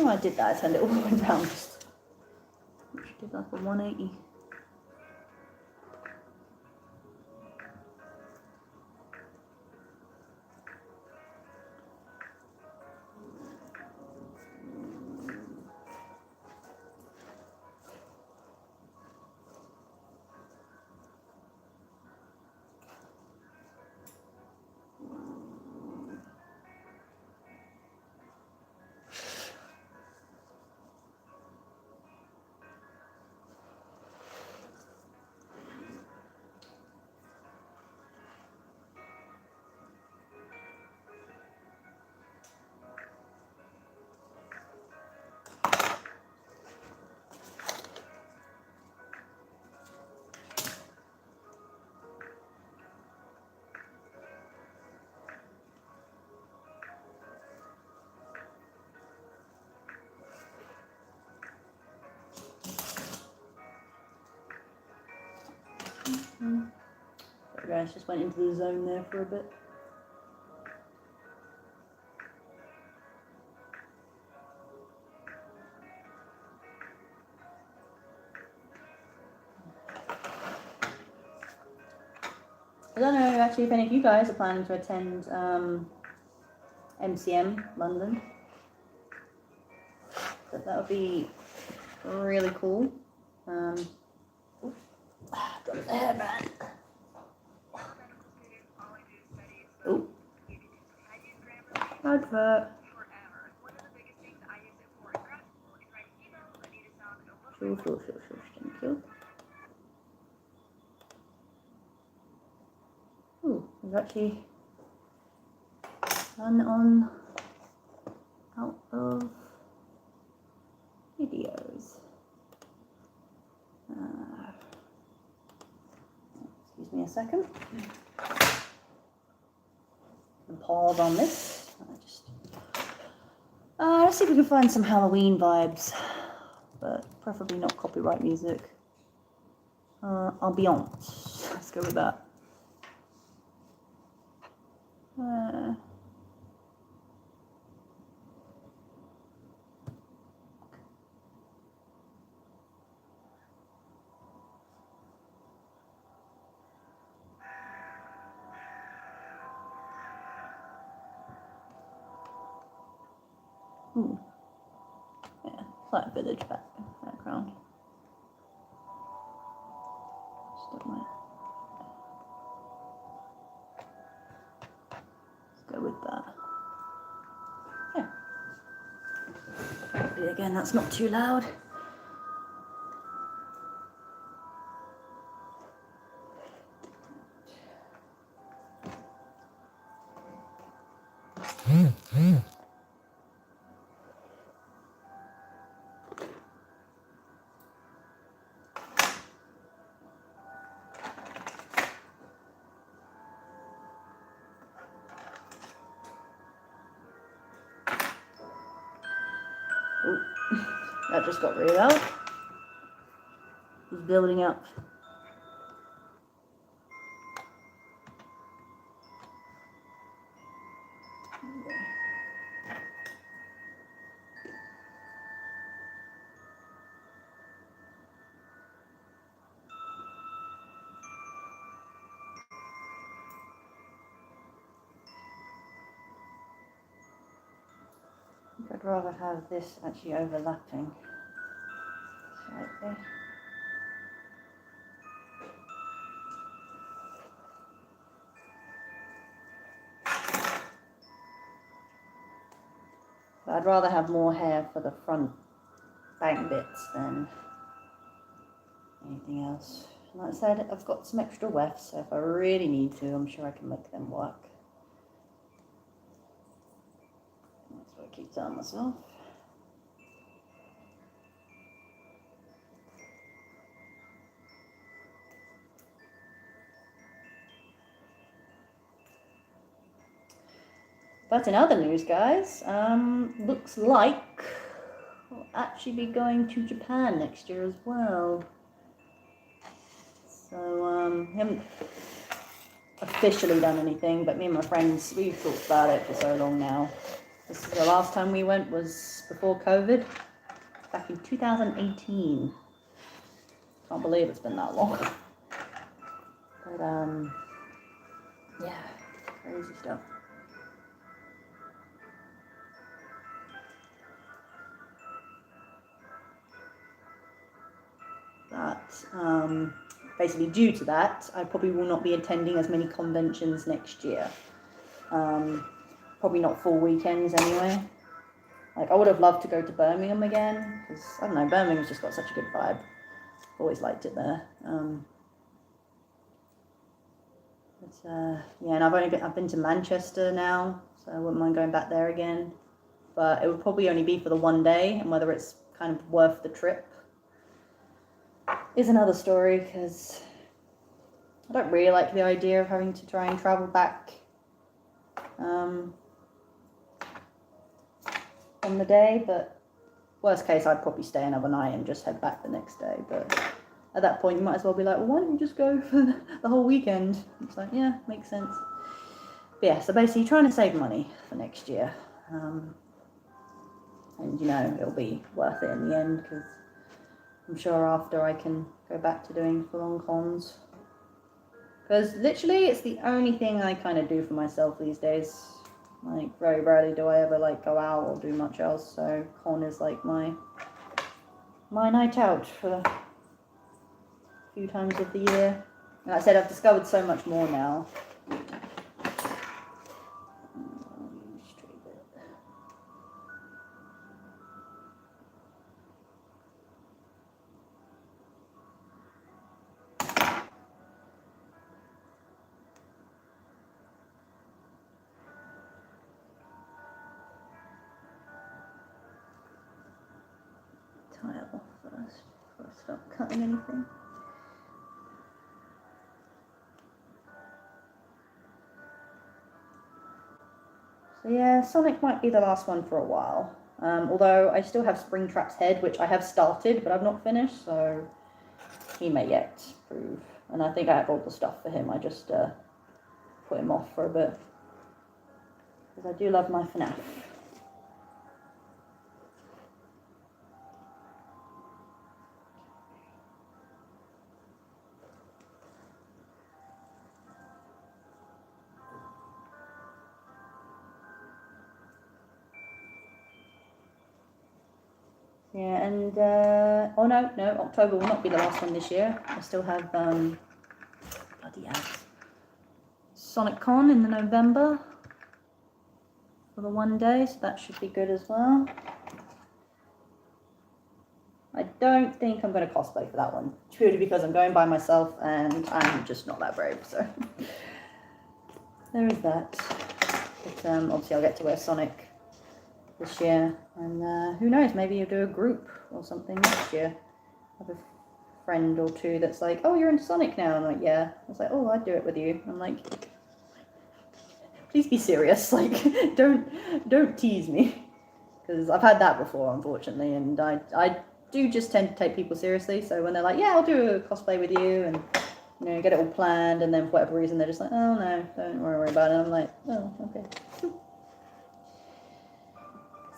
I did that. I turned it all the way around. Just did like a 180. Sorry guys, just went into the zone there for a bit. I don't know actually if any of you guys are planning to attend MCM London, but that would be really cool. Got the hairband. Oh, advert. Sure, thank you. Ooh, there's actually one on out of videos. Excuse me a second. Pause on this. Let's see if we can find some Halloween vibes, but preferably not copyright music. Ambiance. Let's go with that. Ooh. Yeah, slight village background. Let's go with that. Yeah. Hopefully again that's not too loud. Ooh, that just got really loud. It's building up. I'd rather have this actually overlapping slightly. But I'd rather have more hair for the front bang bits than anything else. And like I said, I've got some extra wefts, so if I really need to, I'm sure I can make them work. That's what I keep telling myself. But in other news, guys, looks like we'll actually be going to Japan next year as well. So, haven't officially done anything, but me and my friends, we've talked about it for so long now. This is the last time we went was before COVID, back in 2018. Can't believe it's been that long. But yeah, crazy stuff. But basically due to that, I probably will not be attending as many conventions next year. Probably not full weekends anyway. Like, I would have loved to go to Birmingham again, because, I don't know, Birmingham's just got such a good vibe. Always liked it there. Yeah, and I've been to Manchester now, so I wouldn't mind going back there again. But it would probably only be for the one day, and whether it's kind of worth the trip is another story, because I don't really like the idea of having to try and travel back on the day, but worst case I'd probably stay another night and just head back the next day. But at that point you might as well be like, well, why don't you just go for the whole weekend? It's like, yeah, makes sense. But yeah, so basically trying to save money for next year, and you know, it'll be worth it in the end, because I'm sure after I can go back to doing full-on cons, because literally it's the only thing I kind of do for myself these days. Like, very rarely do I ever like go out or do much else, so con is like my night out for a few times of the year. And like I said, I've discovered so much more now. Tile first before I start cutting anything. So yeah, Sonic might be the last one for a while. Although I still have Springtrap's head, which I have started, but I've not finished, so he may yet prove. And I think I have all the stuff for him. I just put him off for a bit, because I do love my FNAF. Yeah, and oh no, October will not be the last one this year. I still have bloody ads. Sonic Con in the November for the one day, so that should be good as well. I don't think I'm going to cosplay for that one, purely because I'm going by myself and I'm just not that brave, so there is that. But obviously I'll get to wear Sonic this year, and who knows, maybe you'll do a group or something next year. I have a friend or two that's like, oh, you're into Sonic now? I'm like, yeah. I was like, oh, I'd do it with you. I'm like, please be serious, like, don't tease me, because I've had that before, unfortunately, and I do just tend to take people seriously. So when they're like, yeah, I'll do a cosplay with you, and you know, get it all planned, and then for whatever reason they're just like, oh no, don't worry about it. I'm like, oh, okay.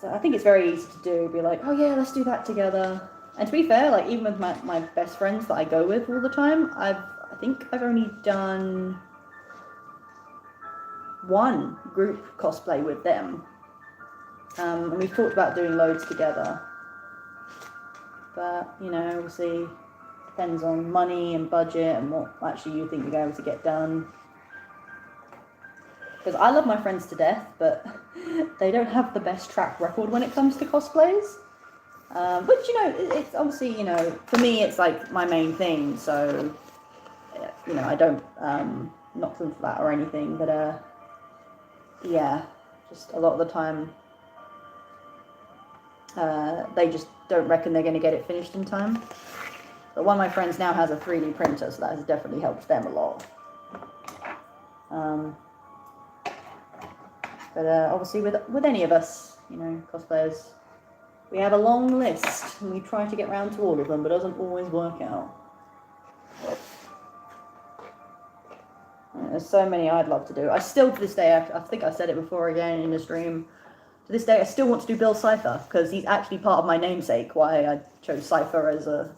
So I think it's very easy to do, be like, oh yeah, let's do that together. And to be fair, like, even with my best friends that I go with all the time, I think I've only done one group cosplay with them. And we've talked about doing loads together. But, you know, obviously depends on money and budget and what actually you think you're able to get done. Because I love my friends to death, but they don't have the best track record when it comes to cosplays. Which, you know, it's obviously, you know, for me it's like my main thing, so, you know, I don't knock them for that or anything, but yeah, just a lot of the time they just don't reckon they're going to get it finished in time. But one of my friends now has a 3D printer, so that has definitely helped them a lot. But obviously with any of us, you know, cosplayers, we have a long list and we try to get round to all of them, but it doesn't always work out. There's so many I'd love to do. I still, to this day, I think I said it before again in the stream, to this day, I still want to do Bill Cipher, because he's actually part of my namesake, why I chose Cipher as a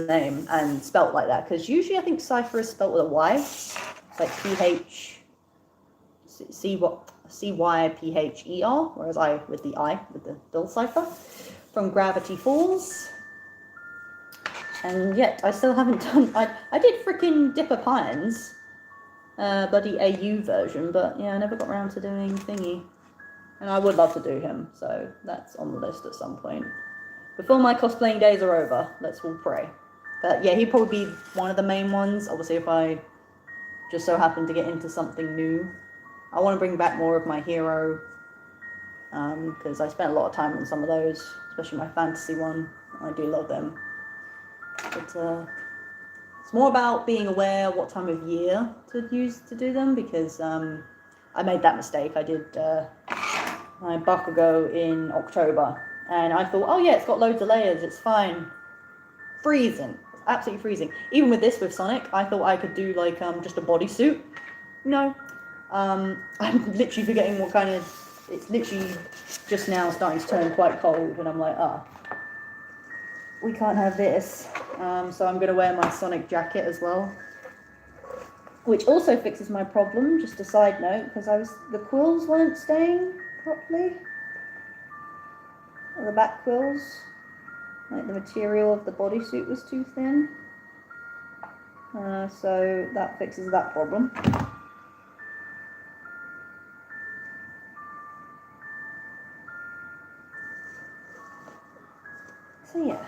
name, and spelt like that, because usually I think Cipher is spelt with a Y. It's like Cypher, whereas I with the I, with the Bill Cipher, from Gravity Falls. And yet, I still haven't done, I did frickin' Dipper Pines, bloody AU version, but yeah, I never got around to doing Thingy. And I would love to do him, so that's on the list at some point. Before my cosplaying days are over, let's all pray. But yeah, he'd probably be one of the main ones, obviously if I just so happen to get into something new. I want to bring back more of my hero, because I spent a lot of time on some of those, especially my fantasy one. I do love them. But it's more about being aware what time of year to use to do them, because I made that mistake. I did my Bakugo in October, and I thought, oh yeah, it's got loads of layers, it's fine. Freezing, absolutely freezing. Even with this, with Sonic, I thought I could do like just a bodysuit. No, I'm literally forgetting what kind of. It's literally just now starting to turn quite cold, and I'm like, we can't have this. So I'm going to wear my Sonic jacket as well, which also fixes my problem. Just a side note, because the quills weren't staying properly, or the back quills, like the material of the bodysuit was too thin. So that fixes that problem. So yeah,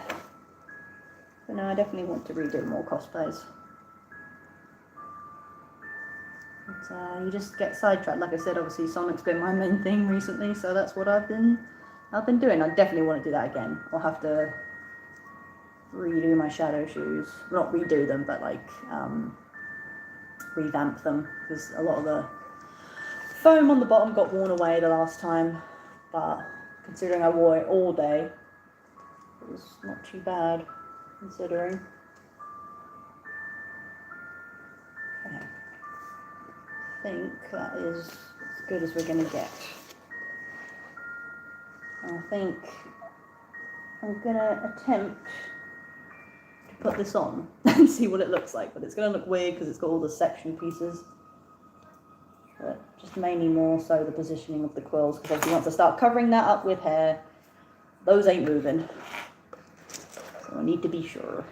but no, I definitely want to redo more cosplays. But you just get sidetracked. Like I said, obviously Sonic's been my main thing recently, so that's what I've been doing. I definitely want to do that again. I'll have to redo my shadow shoes. Not redo them, but like revamp them, because a lot of the foam on the bottom got worn away the last time. But considering I wore it all day, it was not too bad, considering. Okay. I think that is as good as we're going to get. I think I'm going to attempt to put this on and see what it looks like, but it's going to look weird because it's got all the section pieces. But just mainly more so the positioning of the quills, because obviously once I start covering that up with hair, those ain't moving. So I need to be sure.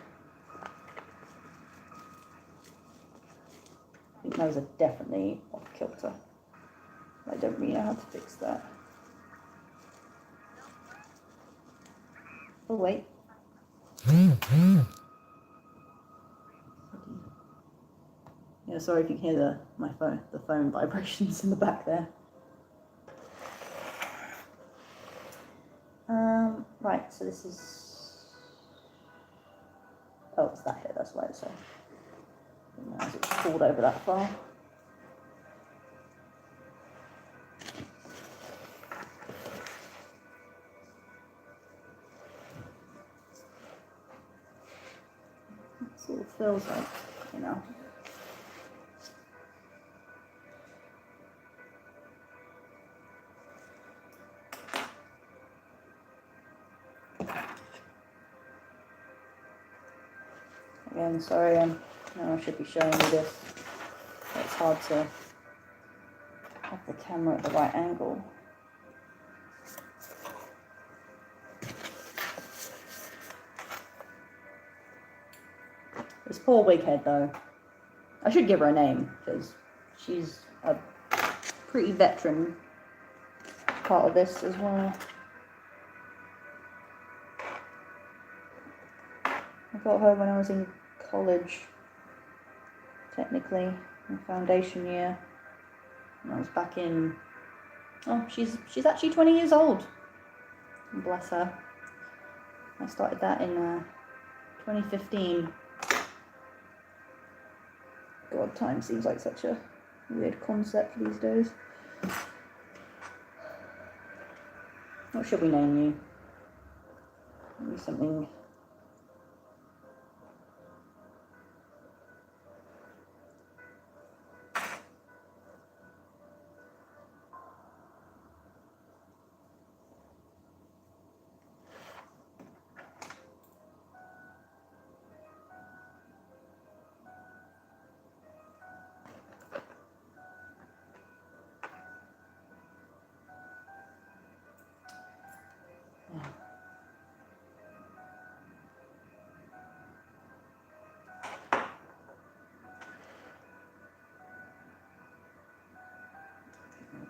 I think those are definitely off kilter. I don't really know how to fix that. Oh wait. Yeah, sorry if you can hear the phone vibrations in the back there. Right, so this is. Oh, it's that here. That's why it's so. As it's pulled over that far. It sort of feels like, you know. Again, sorry, I should be showing you this. It's hard to have the camera at the right angle. This poor wighead, though. I should give her a name, because she's a pretty veteran part of this as well. I got her when I was in college, technically, in foundation year. And I was back in, oh, she's actually 20 years old. Bless her. I started that in 2015. God, time seems like such a weird concept these days. What should we name you? Maybe something.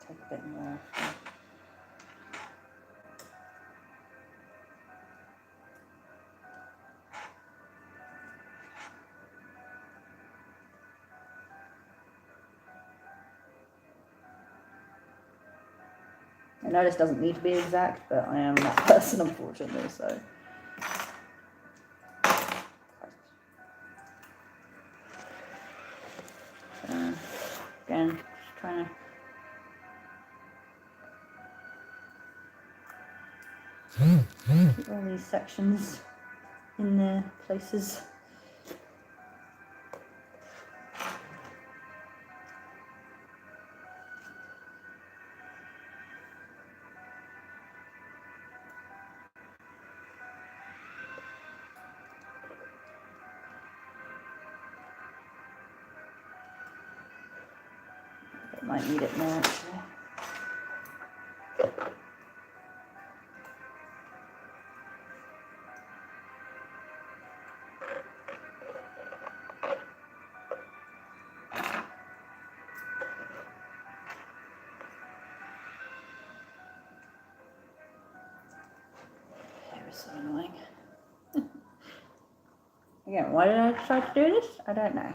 take a bit more. I know this doesn't need to be exact, but I am that person, unfortunately, so. Again, just trying to keep all these sections in their places. Might need it more actually. Hair is so annoying. Again, why did I try to do this? I don't know.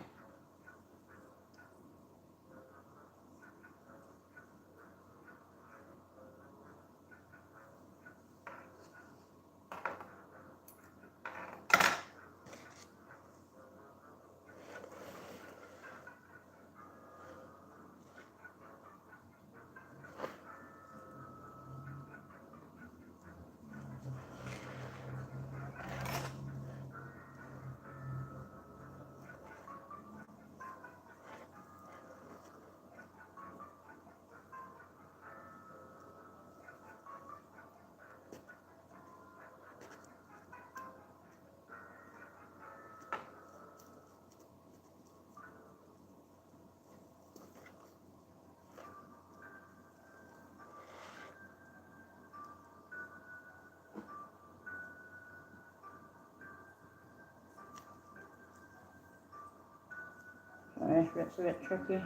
It's a bit tricky.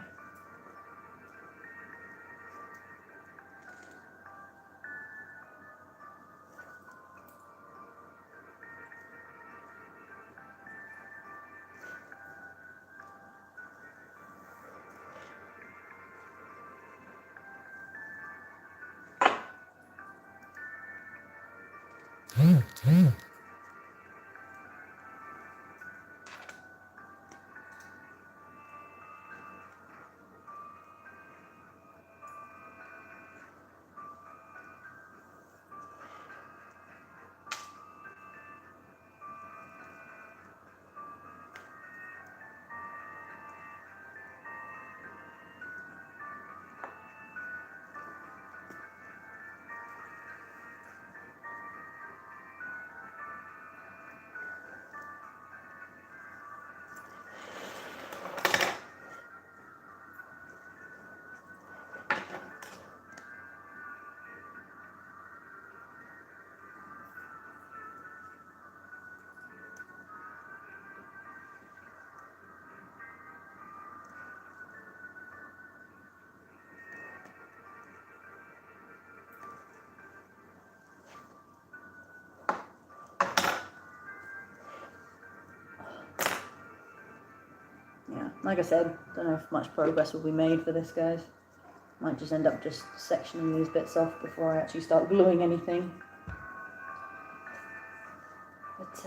Yeah, like I said, don't know if much progress will be made for this, guys. Might just end up just sectioning these bits off before I actually start gluing anything. But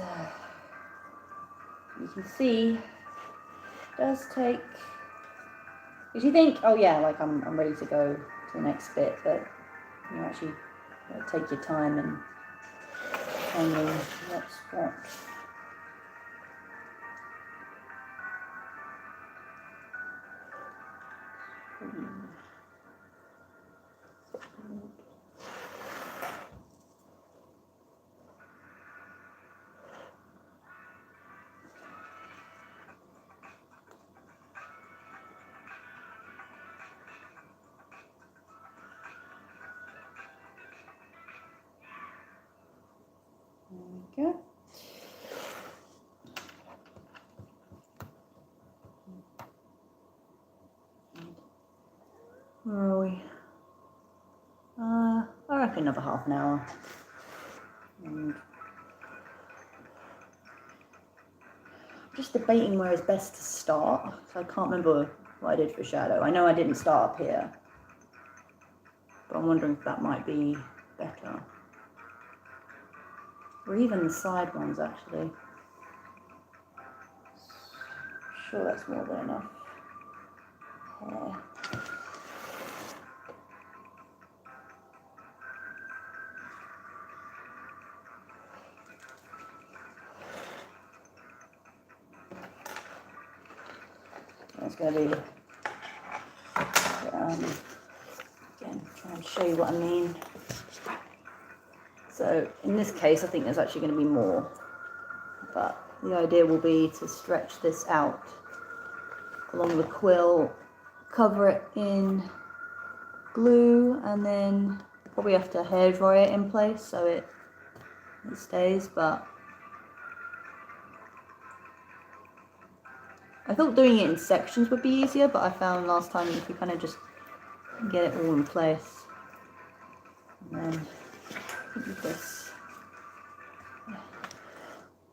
you can see, it does take. Because you think, oh yeah, like I'm ready to go to the next bit, but you actually take your time and finding what's what. There we go. Where are we? be another half an hour. And I'm just debating where it's best to start. So I can't remember what I did for shadow. I know I didn't start up here, but I'm wondering if that might be better. Or even the side ones, actually. Sure, that's more than enough hair. It's going to be, again, try and show you what I mean. So in this case, I think there's actually going to be more, but the idea will be to stretch this out along the quill, cover it in glue, and then probably have to hair dry it in place so it stays. But I thought doing it in sections would be easier, but I found last time if you kind of just get it all in place. And then with this,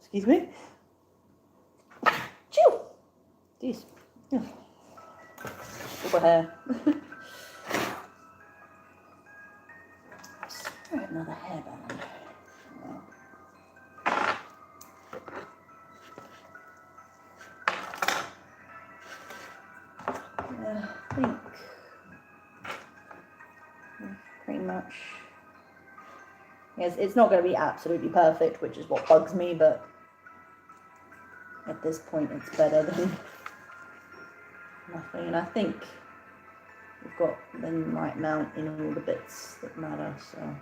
excuse me, chew, jeez, over hair. Another hairband. Yeah, I think pretty much. Yes, it's not going to be absolutely perfect, which is what bugs me, but at this point it's better than nothing. And I think we've got the right amount in all the bits that matter, so.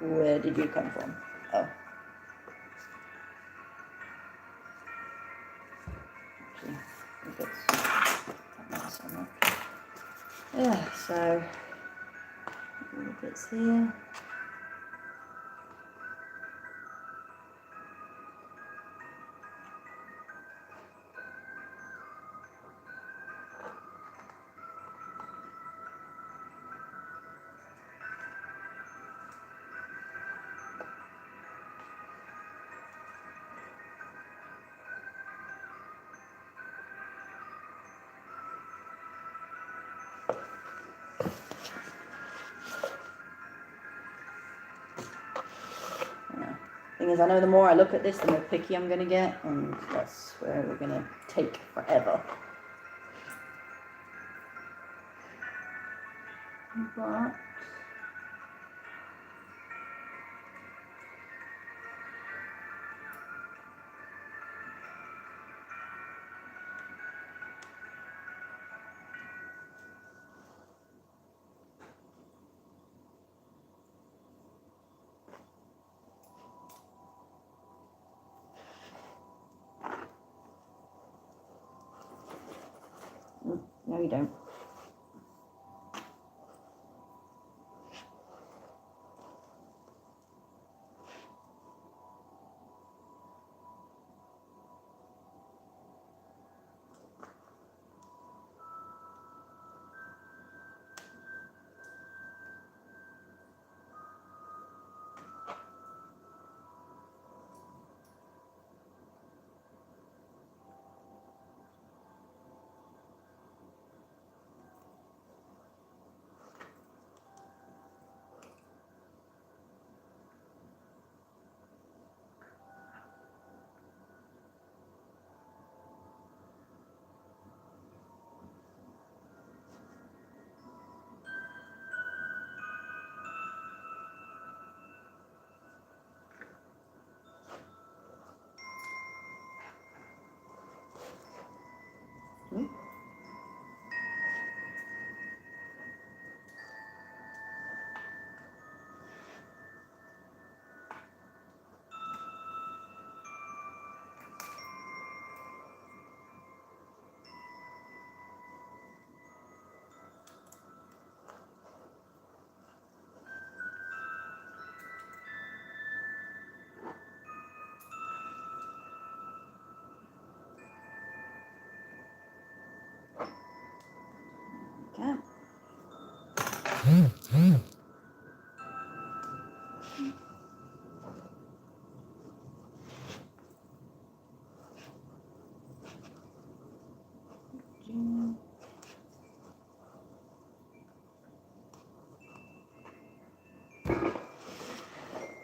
Where did you come from? Oh. Actually, I think it's so much. Yeah, so all the bits here. Thing is, I know the more I look at this, the more picky I'm going to get, and that's where we're going to take forever. But no, you don't.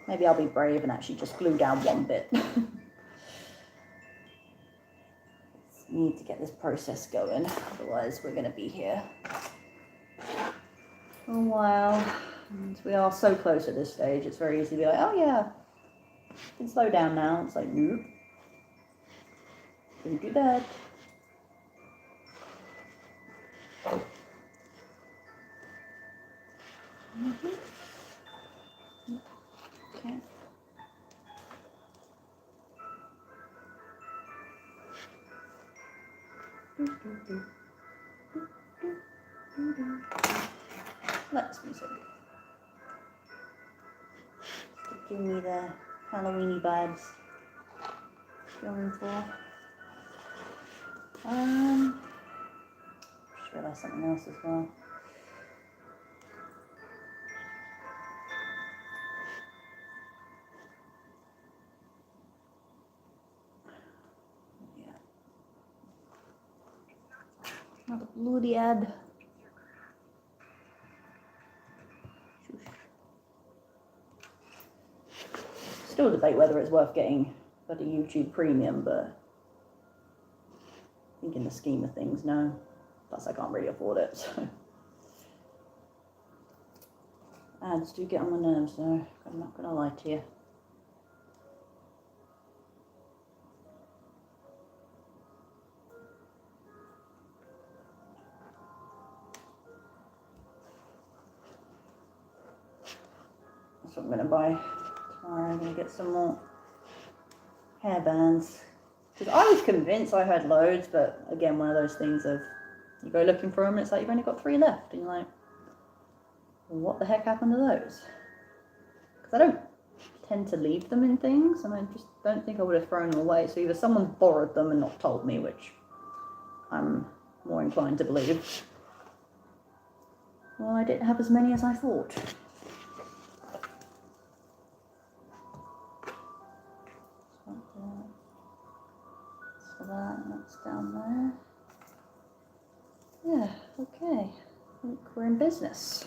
Maybe I'll be brave and actually just glue down one bit. Need to get this process going, otherwise we're going to be here for a while. And we are so close at this stage, it's very easy to be like, oh yeah, you can slow down now. It's like, nope, don't do that. Okay. Let's music. Give me the Halloweeny vibes. Going for. Just realised something else as well. Yeah. Another bloody ad. Still debate whether it's worth getting like a YouTube Premium, but I think in the scheme of things, no. Plus, I can't really afford it, so. Ads do get on my nerves, though. I'm not going to lie to you. That's what I'm going to buy tomorrow. I'm going to get some more hairbands. Because I was convinced I had loads, but again, one of those things of you go looking for them and it's like you've only got 3 left. And you're like, well, what the heck happened to those? Because I don't tend to leave them in things, and I just don't think I would have thrown them away. So either someone borrowed them and not told me, which I'm more inclined to believe, well, I didn't have as many as I thought. So that's down there. Yeah, okay. I think we're in business.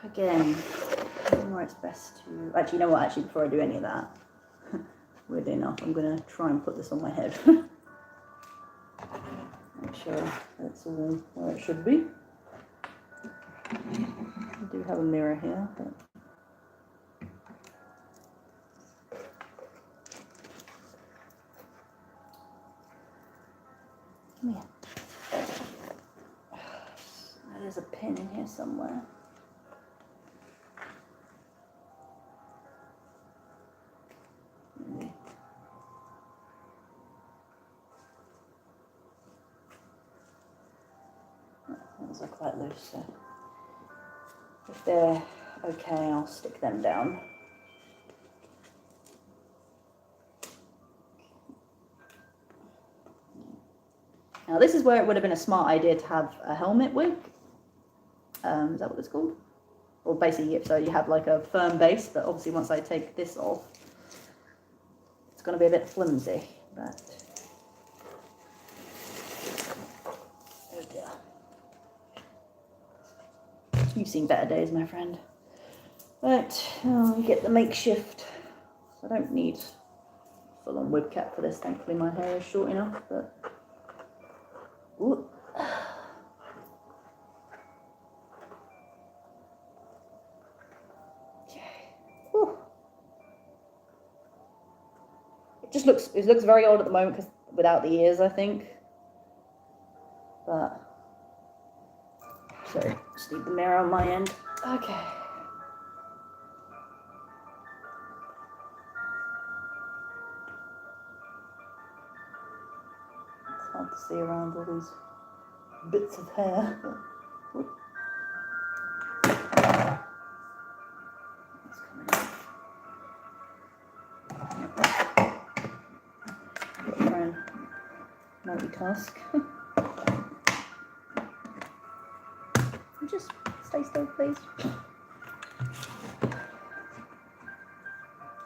Again, where it's best to... Actually, you know what? Actually, before I do any of that, weirdly enough, I'm going to try and put this on my head. Make sure that's all where it should be. I do have a mirror here, but... Yeah. There's a pin in here somewhere. Those are quite loose, so if they're okay, I'll stick them down. Now this is where it would have been a smart idea to have a helmet wig. Is that what it's called? Or basically, so you have like a firm base, but obviously once I take this off, it's going to be a bit flimsy. But oh dear. You've seen better days, my friend. But we get the makeshift. So I don't need full-on wig cap for this. Thankfully, my hair is short enough. But ooh. It looks very old at the moment because without the ears, I think. But sorry, just leave the mirror on my end. Okay. It's hard to see around all these bits of hair. It's coming out. Try and multitask. Just stay still, please.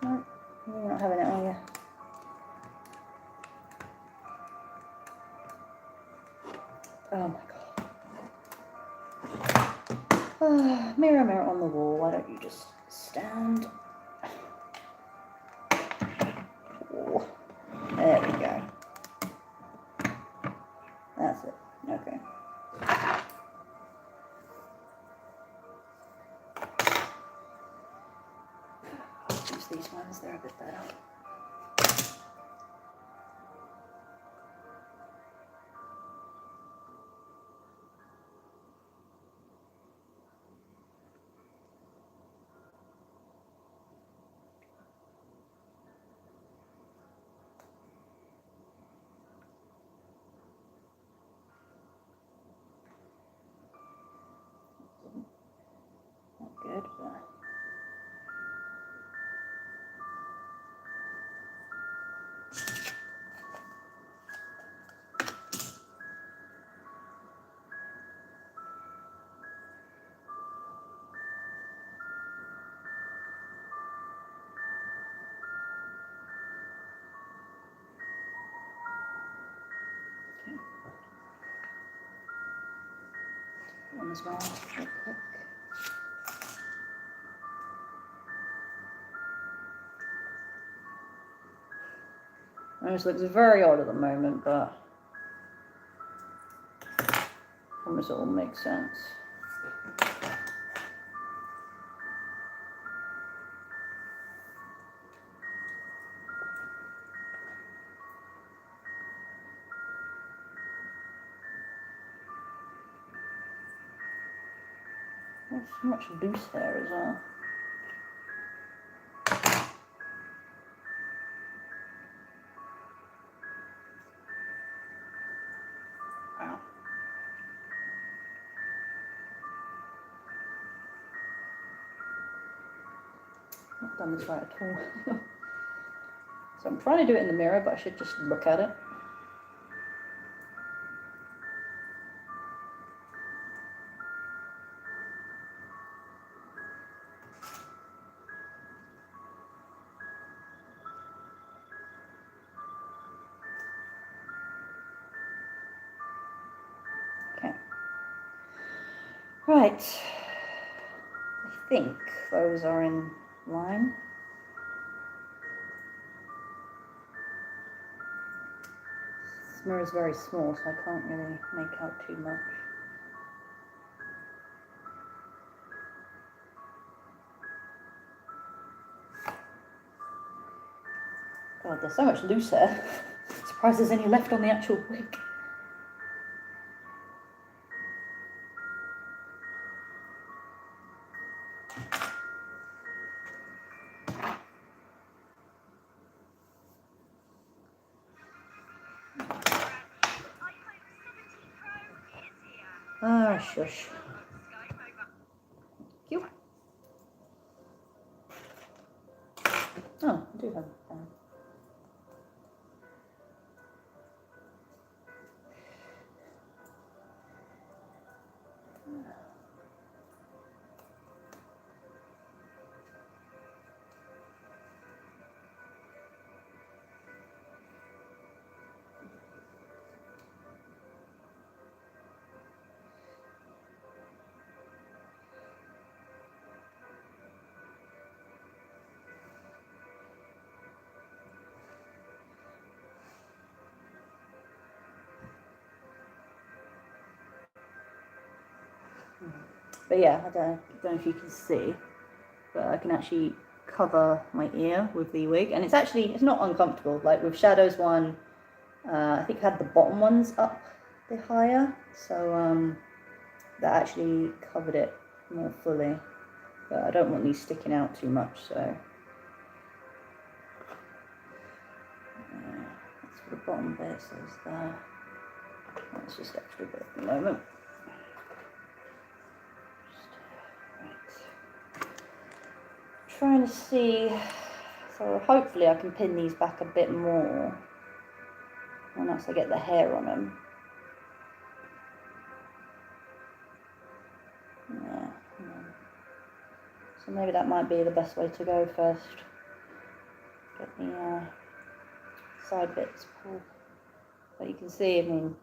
No, you're not having it, are you? Oh my god. Mirror, mirror on the wall, why don't you just stand? Oh, there we go. That's it. Okay. I'll use these ones, they're a bit better. Not good, but... One as well, real quick. This looks very odd at the moment, but I promise it will make sense. There's so much loose hair as well. Wow. Not done this right at all. So I'm trying to do it in the mirror, but I should just look at it. Okay. Right. I think those are in line. This mirror is very small, so I can't really make out too much. God, there's so much loose hair. Surprised there's any left on the actual wig. Ah, shush. Thank you. Oh, I do have it down. But yeah, I don't know if you can see, but I can actually cover my ear with the wig, and it's not uncomfortable. Like with Shadows one, I think I had the bottom ones up a bit higher, so that actually covered it more fully. But I don't want these sticking out too much, so that's for the bottom bit, so it's there. That's just extra bit at the moment. Trying to see, so hopefully I can pin these back a bit more once I get the hair on them. So maybe that might be the best way to go first. Get the side bits pulled. But you can see, I mean,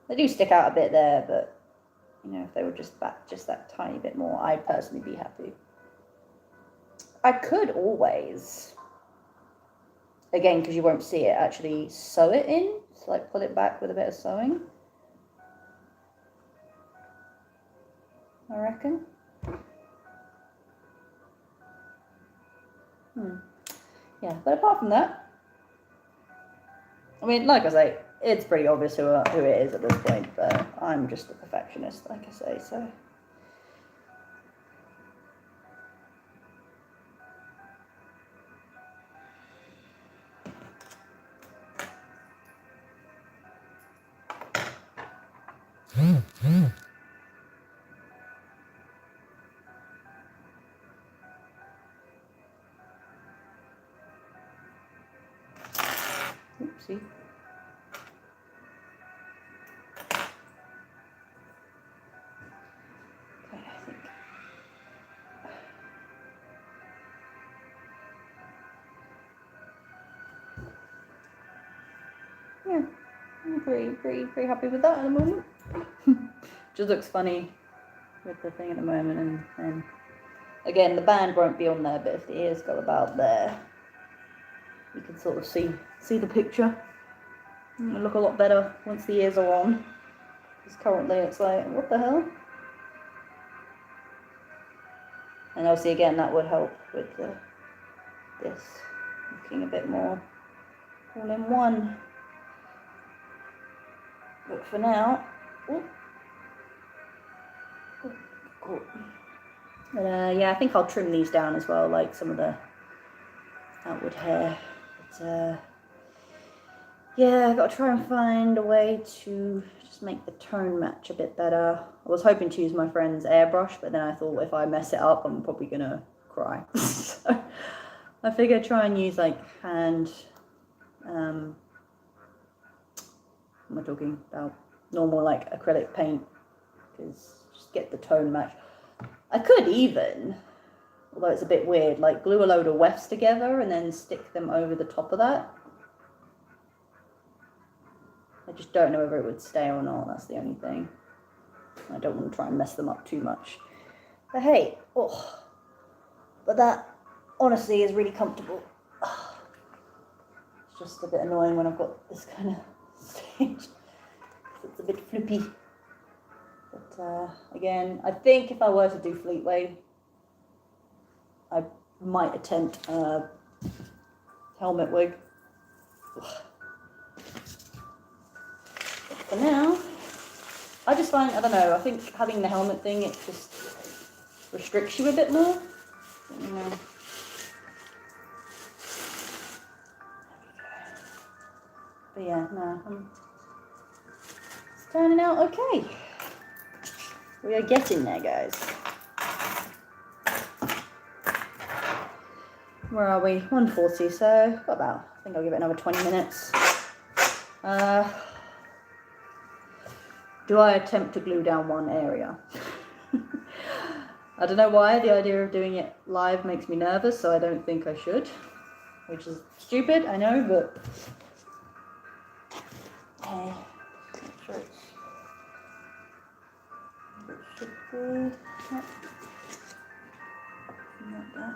they do stick out a bit there, but you know, if they were just back just that tiny bit more, I'd personally be happy. I could always, again, because you won't see it, actually sew it in. So like pull it back with a bit of sewing. I reckon. Yeah, but apart from that, I mean, like I say, it's pretty obvious who it is at this point, but I'm just a perfectionist, like I say, so. Oopsie. Okay, I think. Yeah, I'm pretty happy with that at the moment. Just looks funny with the thing at the moment, and again, the band won't be on there, but if the ears go about there, you can sort of see the picture. It'll look a lot better once the ears are on. Because currently it's like, what the hell? And obviously again, that would help with this looking a bit more all in one. But for now, yeah, I think I'll trim these down as well, like some of the outward hair. But yeah, I've got to try and find a way to just make the tone match a bit better. I was hoping to use my friend's airbrush, but then I thought if I mess it up, I'm probably gonna cry. So I figured try and use like hand, what am I talking about? Normal like acrylic paint, because just get the tone match. I could even, although it's a bit weird, like glue a load of wefts together and then stick them over the top of that. I just don't know whether it would stay or not, that's the only thing. I don't want to try and mess them up too much. But hey, oh, but that honestly is really comfortable. It's just a bit annoying when I've got this kind of stage. It's a bit flippy. But again, I think if I were to do Fleetway, I might attempt a helmet wig. But for now, I just find, I don't know, I think having the helmet thing, it just restricts you a bit more. You know. But yeah, no, it's turning out okay. We are getting there, guys. Where are we? 1:40, so what about? I think I'll give it another 20 minutes. Do I attempt to glue down one area? I don't know why, the idea of doing it live makes me nervous, so I don't think I should. Which is stupid, I know, but... Okay, make sure it should be... Not back.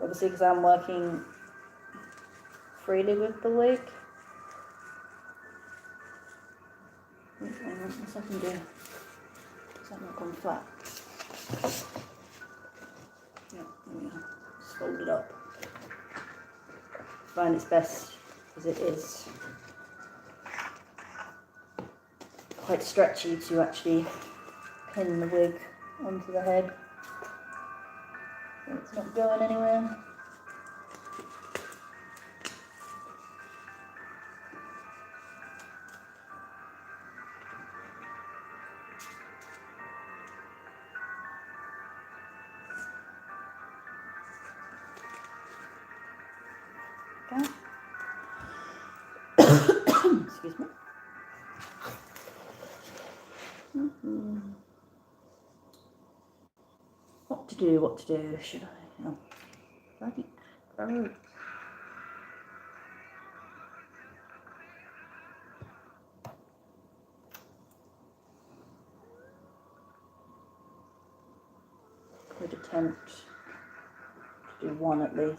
Obviously, because I'm working freely with the wig. What's I can do? Is that not gone flat? Yeah, there we go. Just fold it up. I find it's best as it is quite stretchy to actually pin the wig onto the head. So it's not going anywhere. Okay. Excuse me. What to do? What to do? Should I? Oh, bloody throat. Could attempt to do one at least.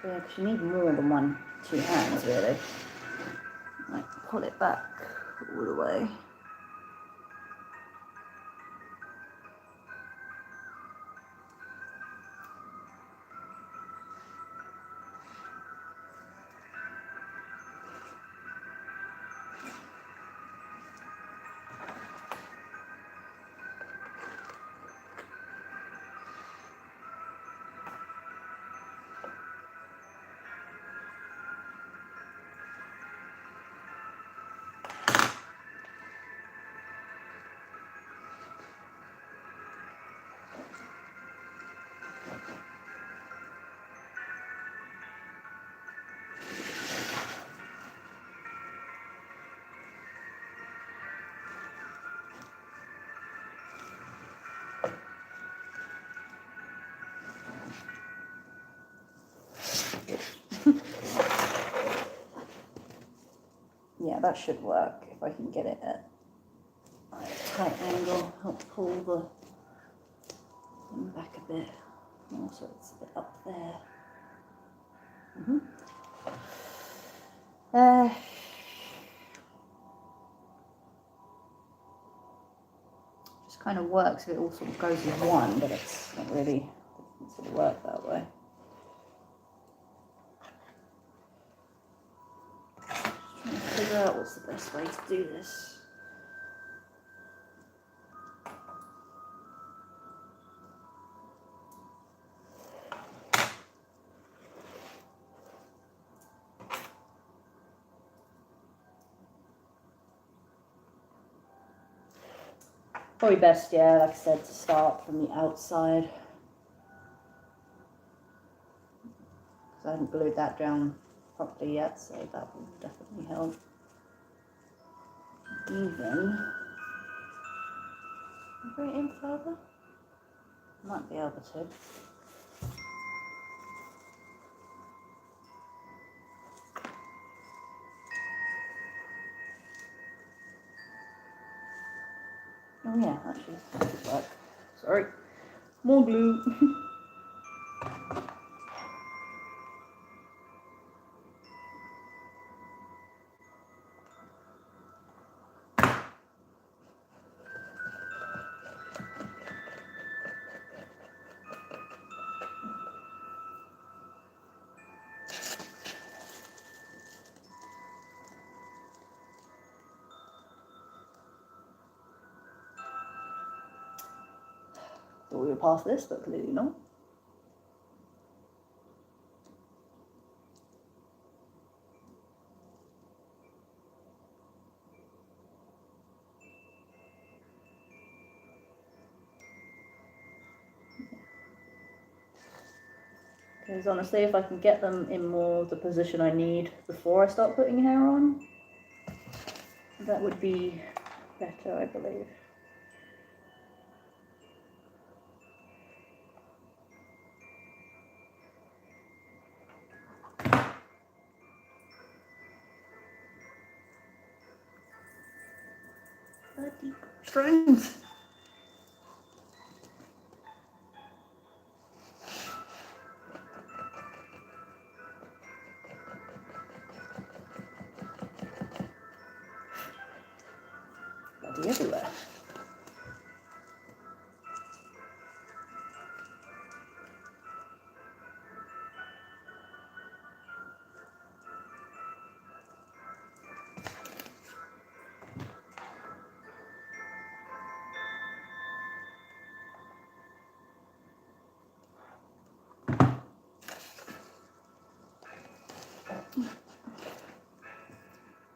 Yeah, because you need more than 2 hands, really. Like, pull it back all the way. Yeah, that should work if I can get it at a tight angle. Help pull the thing back a bit. Also, it's a bit up there. Just kind of works if it all sort of goes as one, but it's not really, doesn't sort of work that way. Figure out what's the best way to do this. Probably best, yeah, like I said, to start from the outside. Because I haven't glued that down properly yet, so that will definitely help. Even bring it in further. Might be able to. Oh yeah, actually, that should work. Sorry. More glue. Thought we were past this, but clearly not. Because honestly, if I can get them in more the position I need before I start putting hair on, that would be better, I believe. Deep strings. Bloody everywhere.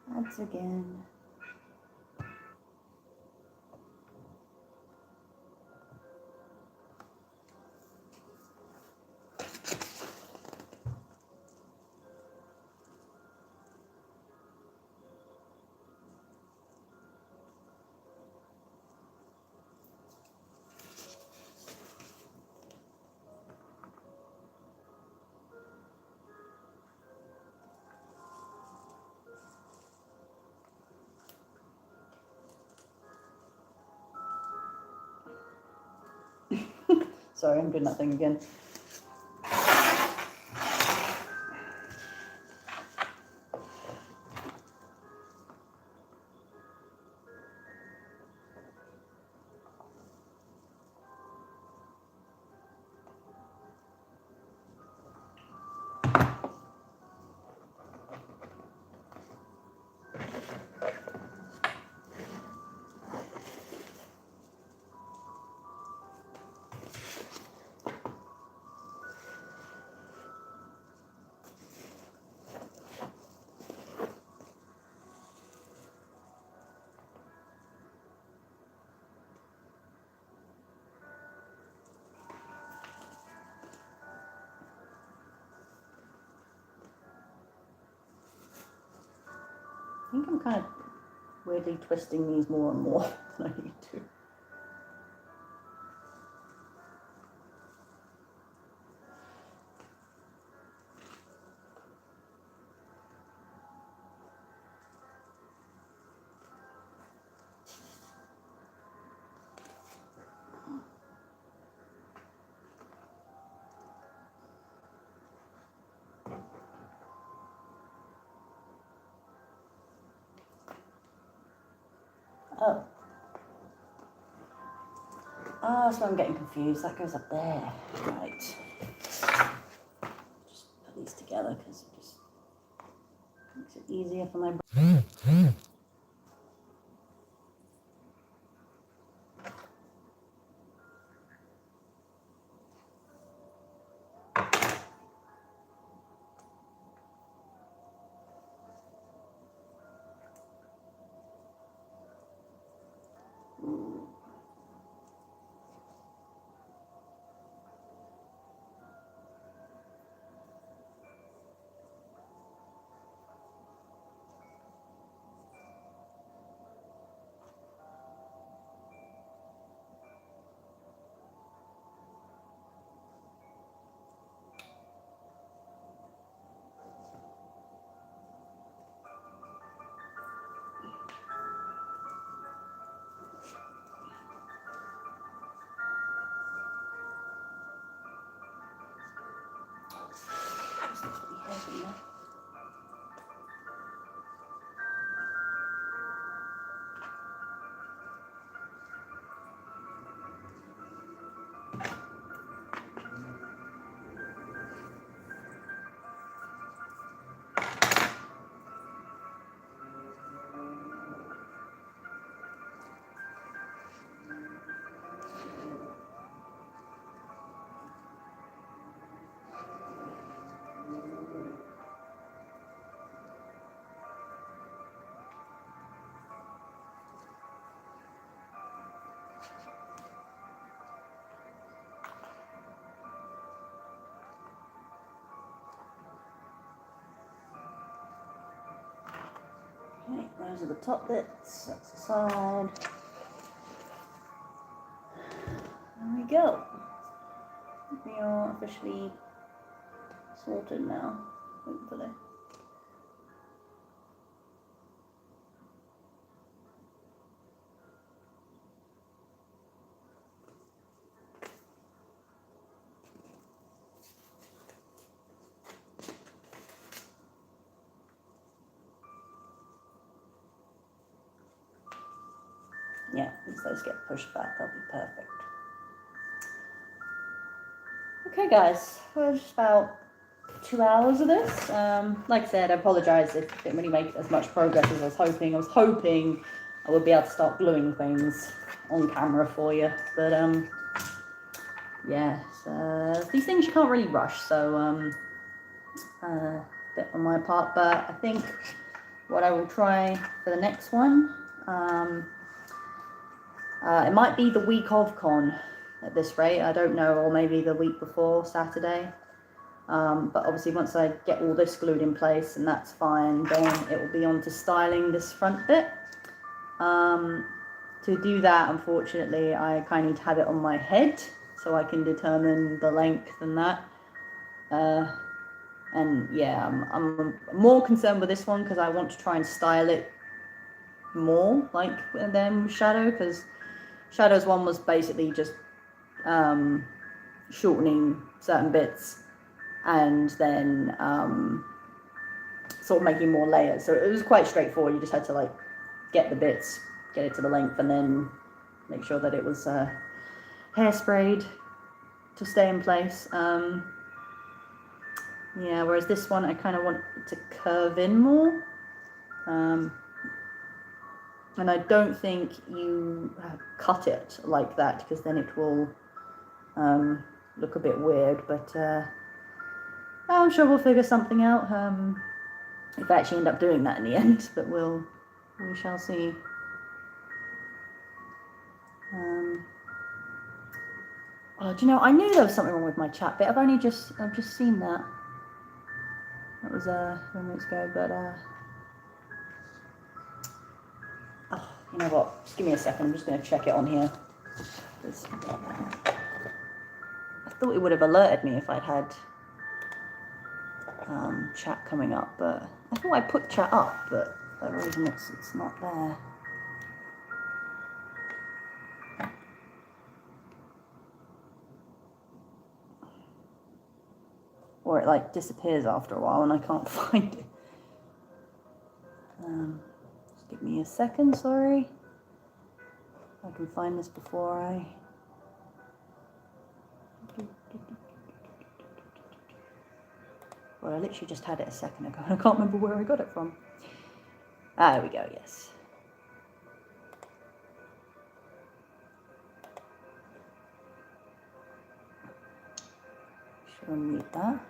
Once again. Sorry, I'm doing that thing again. I think I'm kind of weirdly twisting these more and more than I need to. Oh. Ah, so I'm getting confused. That goes up there. Right. Just put these together because it just makes it easier for my brain. open there. Okay, those are the top bits, that's the side. There we go. We are officially sorted now, hopefully. Yeah, once those get pushed back, that'll be perfect. Okay guys, we're just about 2 hours of this. Like I said, I apologise if I didn't really make as much progress as I was hoping. I was hoping I would be able to start gluing things on camera for you. But yeah, so these things you can't really rush, so a bit on my part. But I think what I will try for the next one, it might be the week of con at this rate, I don't know, or maybe the week before Saturday. But obviously once I get all this glued in place, and that's fine, then it will be on to styling this front bit. To do that, unfortunately, I kind of need to have it on my head so I can determine the length and that. And yeah, I'm more concerned with this one because I want to try and style it more like than Shadow, because Shadow's one was basically just shortening certain bits and then sort of making more layers. So it was quite straightforward. You just had to like get the bits, get it to the length, and then make sure that it was hairsprayed to stay in place. Yeah, whereas this one I kind of want it to curve in more. And I don't think you cut it like that, because then it will look a bit weird, but I'm sure we'll figure something out if I actually end up doing that in the end, but we shall see. Oh, do you know, I knew there was something wrong with my chat bit. I've just seen that. That was a few minutes ago, but oh, you know what? Just give me a second. I'm just going to check it on here. I thought it would have alerted me if I'd had chat coming up, but I thought I put chat up, but for some reason it's not there. Or it like disappears after a while and I can't find it. Just give me a second, sorry. I can find this before I... Well, I literally just had it a second ago and I can't remember where I got it from. Ah, there we go, yes. Should unmute that.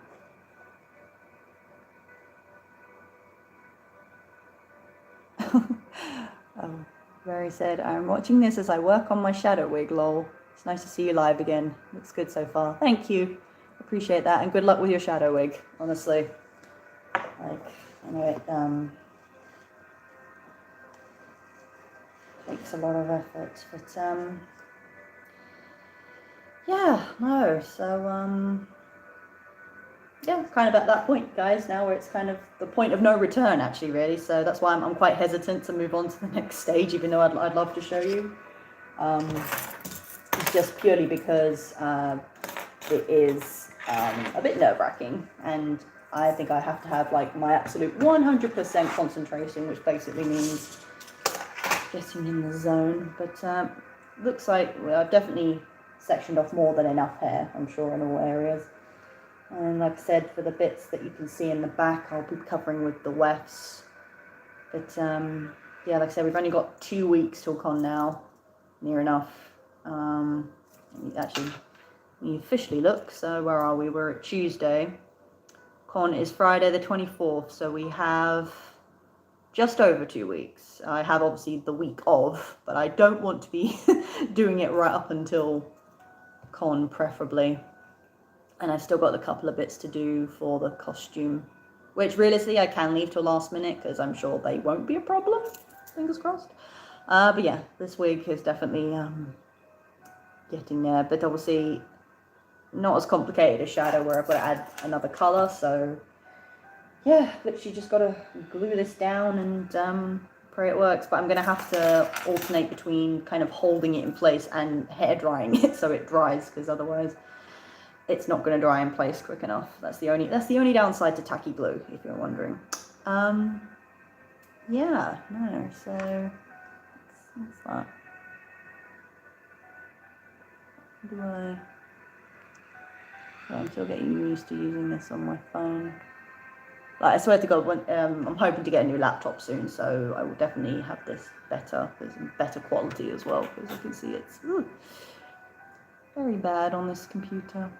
Oh, Mary said, I'm watching this as I work on my shadow wig, lol. It's nice to see you live again. Looks good so far. Thank you. Appreciate that, and good luck with your shadow wig, honestly. Like, I know it takes a lot of effort, but yeah, no, so yeah, kind of at that point, guys, now where it's kind of the point of no return, actually, really. So that's why I'm quite hesitant to move on to the next stage, even though I'd love to show you. It's just purely because it is a bit nerve-wracking, and I think I have to have like my absolute 100% concentration, which basically means getting in the zone. But looks like I've definitely sectioned off more than enough hair, I'm sure, in all areas. And like I said, for the bits that you can see in the back, I'll be covering with the wefts. But yeah, like I said, we've only got 2 weeks till con now, near enough. Actually, we officially look, so where are we? We're at Tuesday. Con is Friday the 24th, so we have just over 2 weeks. I have obviously the week of, but I don't want to be doing it right up until con, preferably. And I've still got a couple of bits to do for the costume, which realistically I can leave till last minute because I'm sure they won't be a problem. Fingers crossed. But yeah, this week is definitely getting there. But obviously not as complicated as Shadow, where I've got to add another colour. So yeah, literally just got to glue this down and pray it works. But I'm going to have to alternate between kind of holding it in place and hair drying it so it dries, because otherwise it's not going to dry in place quick enough. That's the only downside to tacky glue, if you're wondering. Yeah, no, so what's that? How do I? So I'm still getting used to using this on my phone. Like, I swear to God, when, I'm hoping to get a new laptop soon, so I will definitely have this better quality as well, because you can see it's very bad on this computer.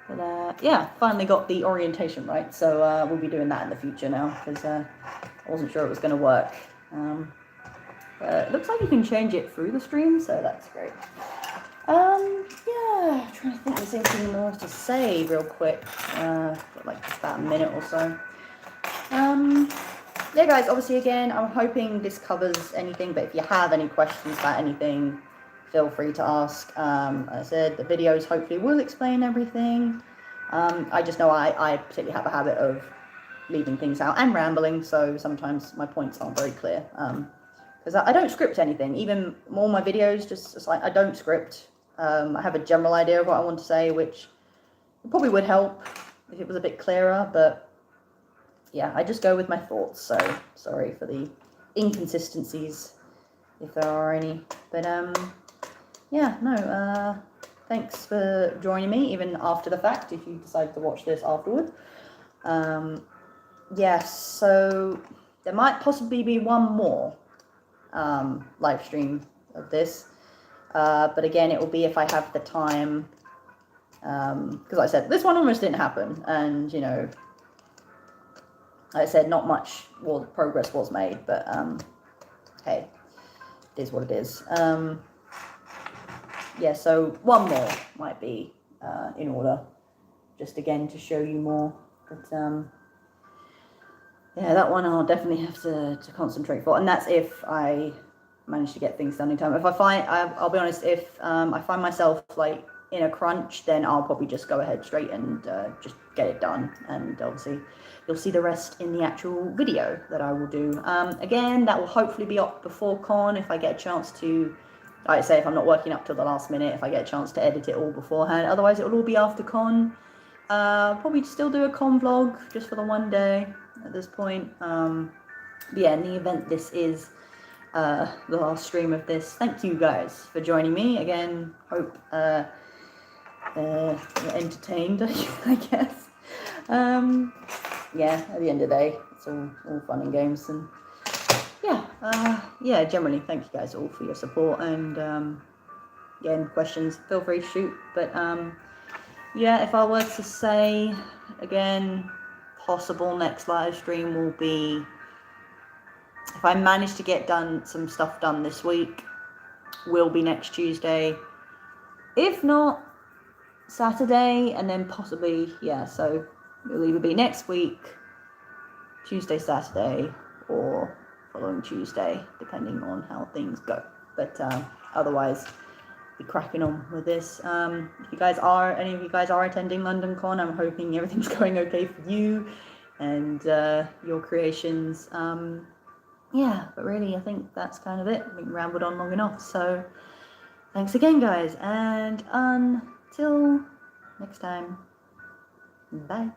But yeah, finally got the orientation right, so we'll be doing that in the future now, because I wasn't sure it was going to work. But it looks like you can change it through the stream, so that's great. Yeah, I'm trying to think if there's anything more to say real quick. Got like about a minute or so. Yeah, guys, obviously, again, I'm hoping this covers anything, but if you have any questions about anything, feel free to ask. As I said, the videos hopefully will explain everything. I just know I particularly have a habit of leaving things out and rambling, so sometimes my points aren't very clear. Because I don't script anything. Even all my videos, just like I don't script. I have a general idea of what I want to say, which probably would help if it was a bit clearer, but yeah, I just go with my thoughts, so sorry for the inconsistencies, if there are any. But yeah, no, thanks for joining me, even after the fact, if you decide to watch this afterward. Yes, so there might possibly be one more live stream of this, but again, it will be if I have the time, because like I said, this one almost didn't happen, and you know, like I said, not much progress was made, but hey, it is what it is. Yeah, so one more might be in order, just again to show you more, but yeah, that one I'll definitely have to concentrate for, and that's if I manage to get things done in time. If I find, I'll be honest, if I find myself like in a crunch, then I'll probably just go ahead straight and just get it done, and obviously you'll see the rest in the actual video that I will do. Again, that will hopefully be up before con if I get a chance to, like I say, if I'm not working up till the last minute, if I get a chance to edit it all beforehand. Otherwise, it will all be after con. Probably still do a con vlog just for the one day at this point. Yeah, in the event this is the last stream of this, thank you guys for joining me again. Hope you're entertained, I guess. Yeah, at the end of the day, it's all fun and games, and yeah, generally thank you guys all for your support, and again, questions, feel free to shoot. But yeah, if I were to say again, possible next live stream will be, if I manage to get some stuff done this week, will be next Tuesday. If not, Saturday, and then possibly, yeah, so it'll either be next week, Tuesday, Saturday, or following Tuesday, depending on how things go. But otherwise, be cracking on with this. If any of you guys are attending London Con, I'm hoping everything's going okay for you and your creations. Yeah, but really, I think that's kind of it. We've rambled on long enough. So thanks again, guys, and until next time. Bye.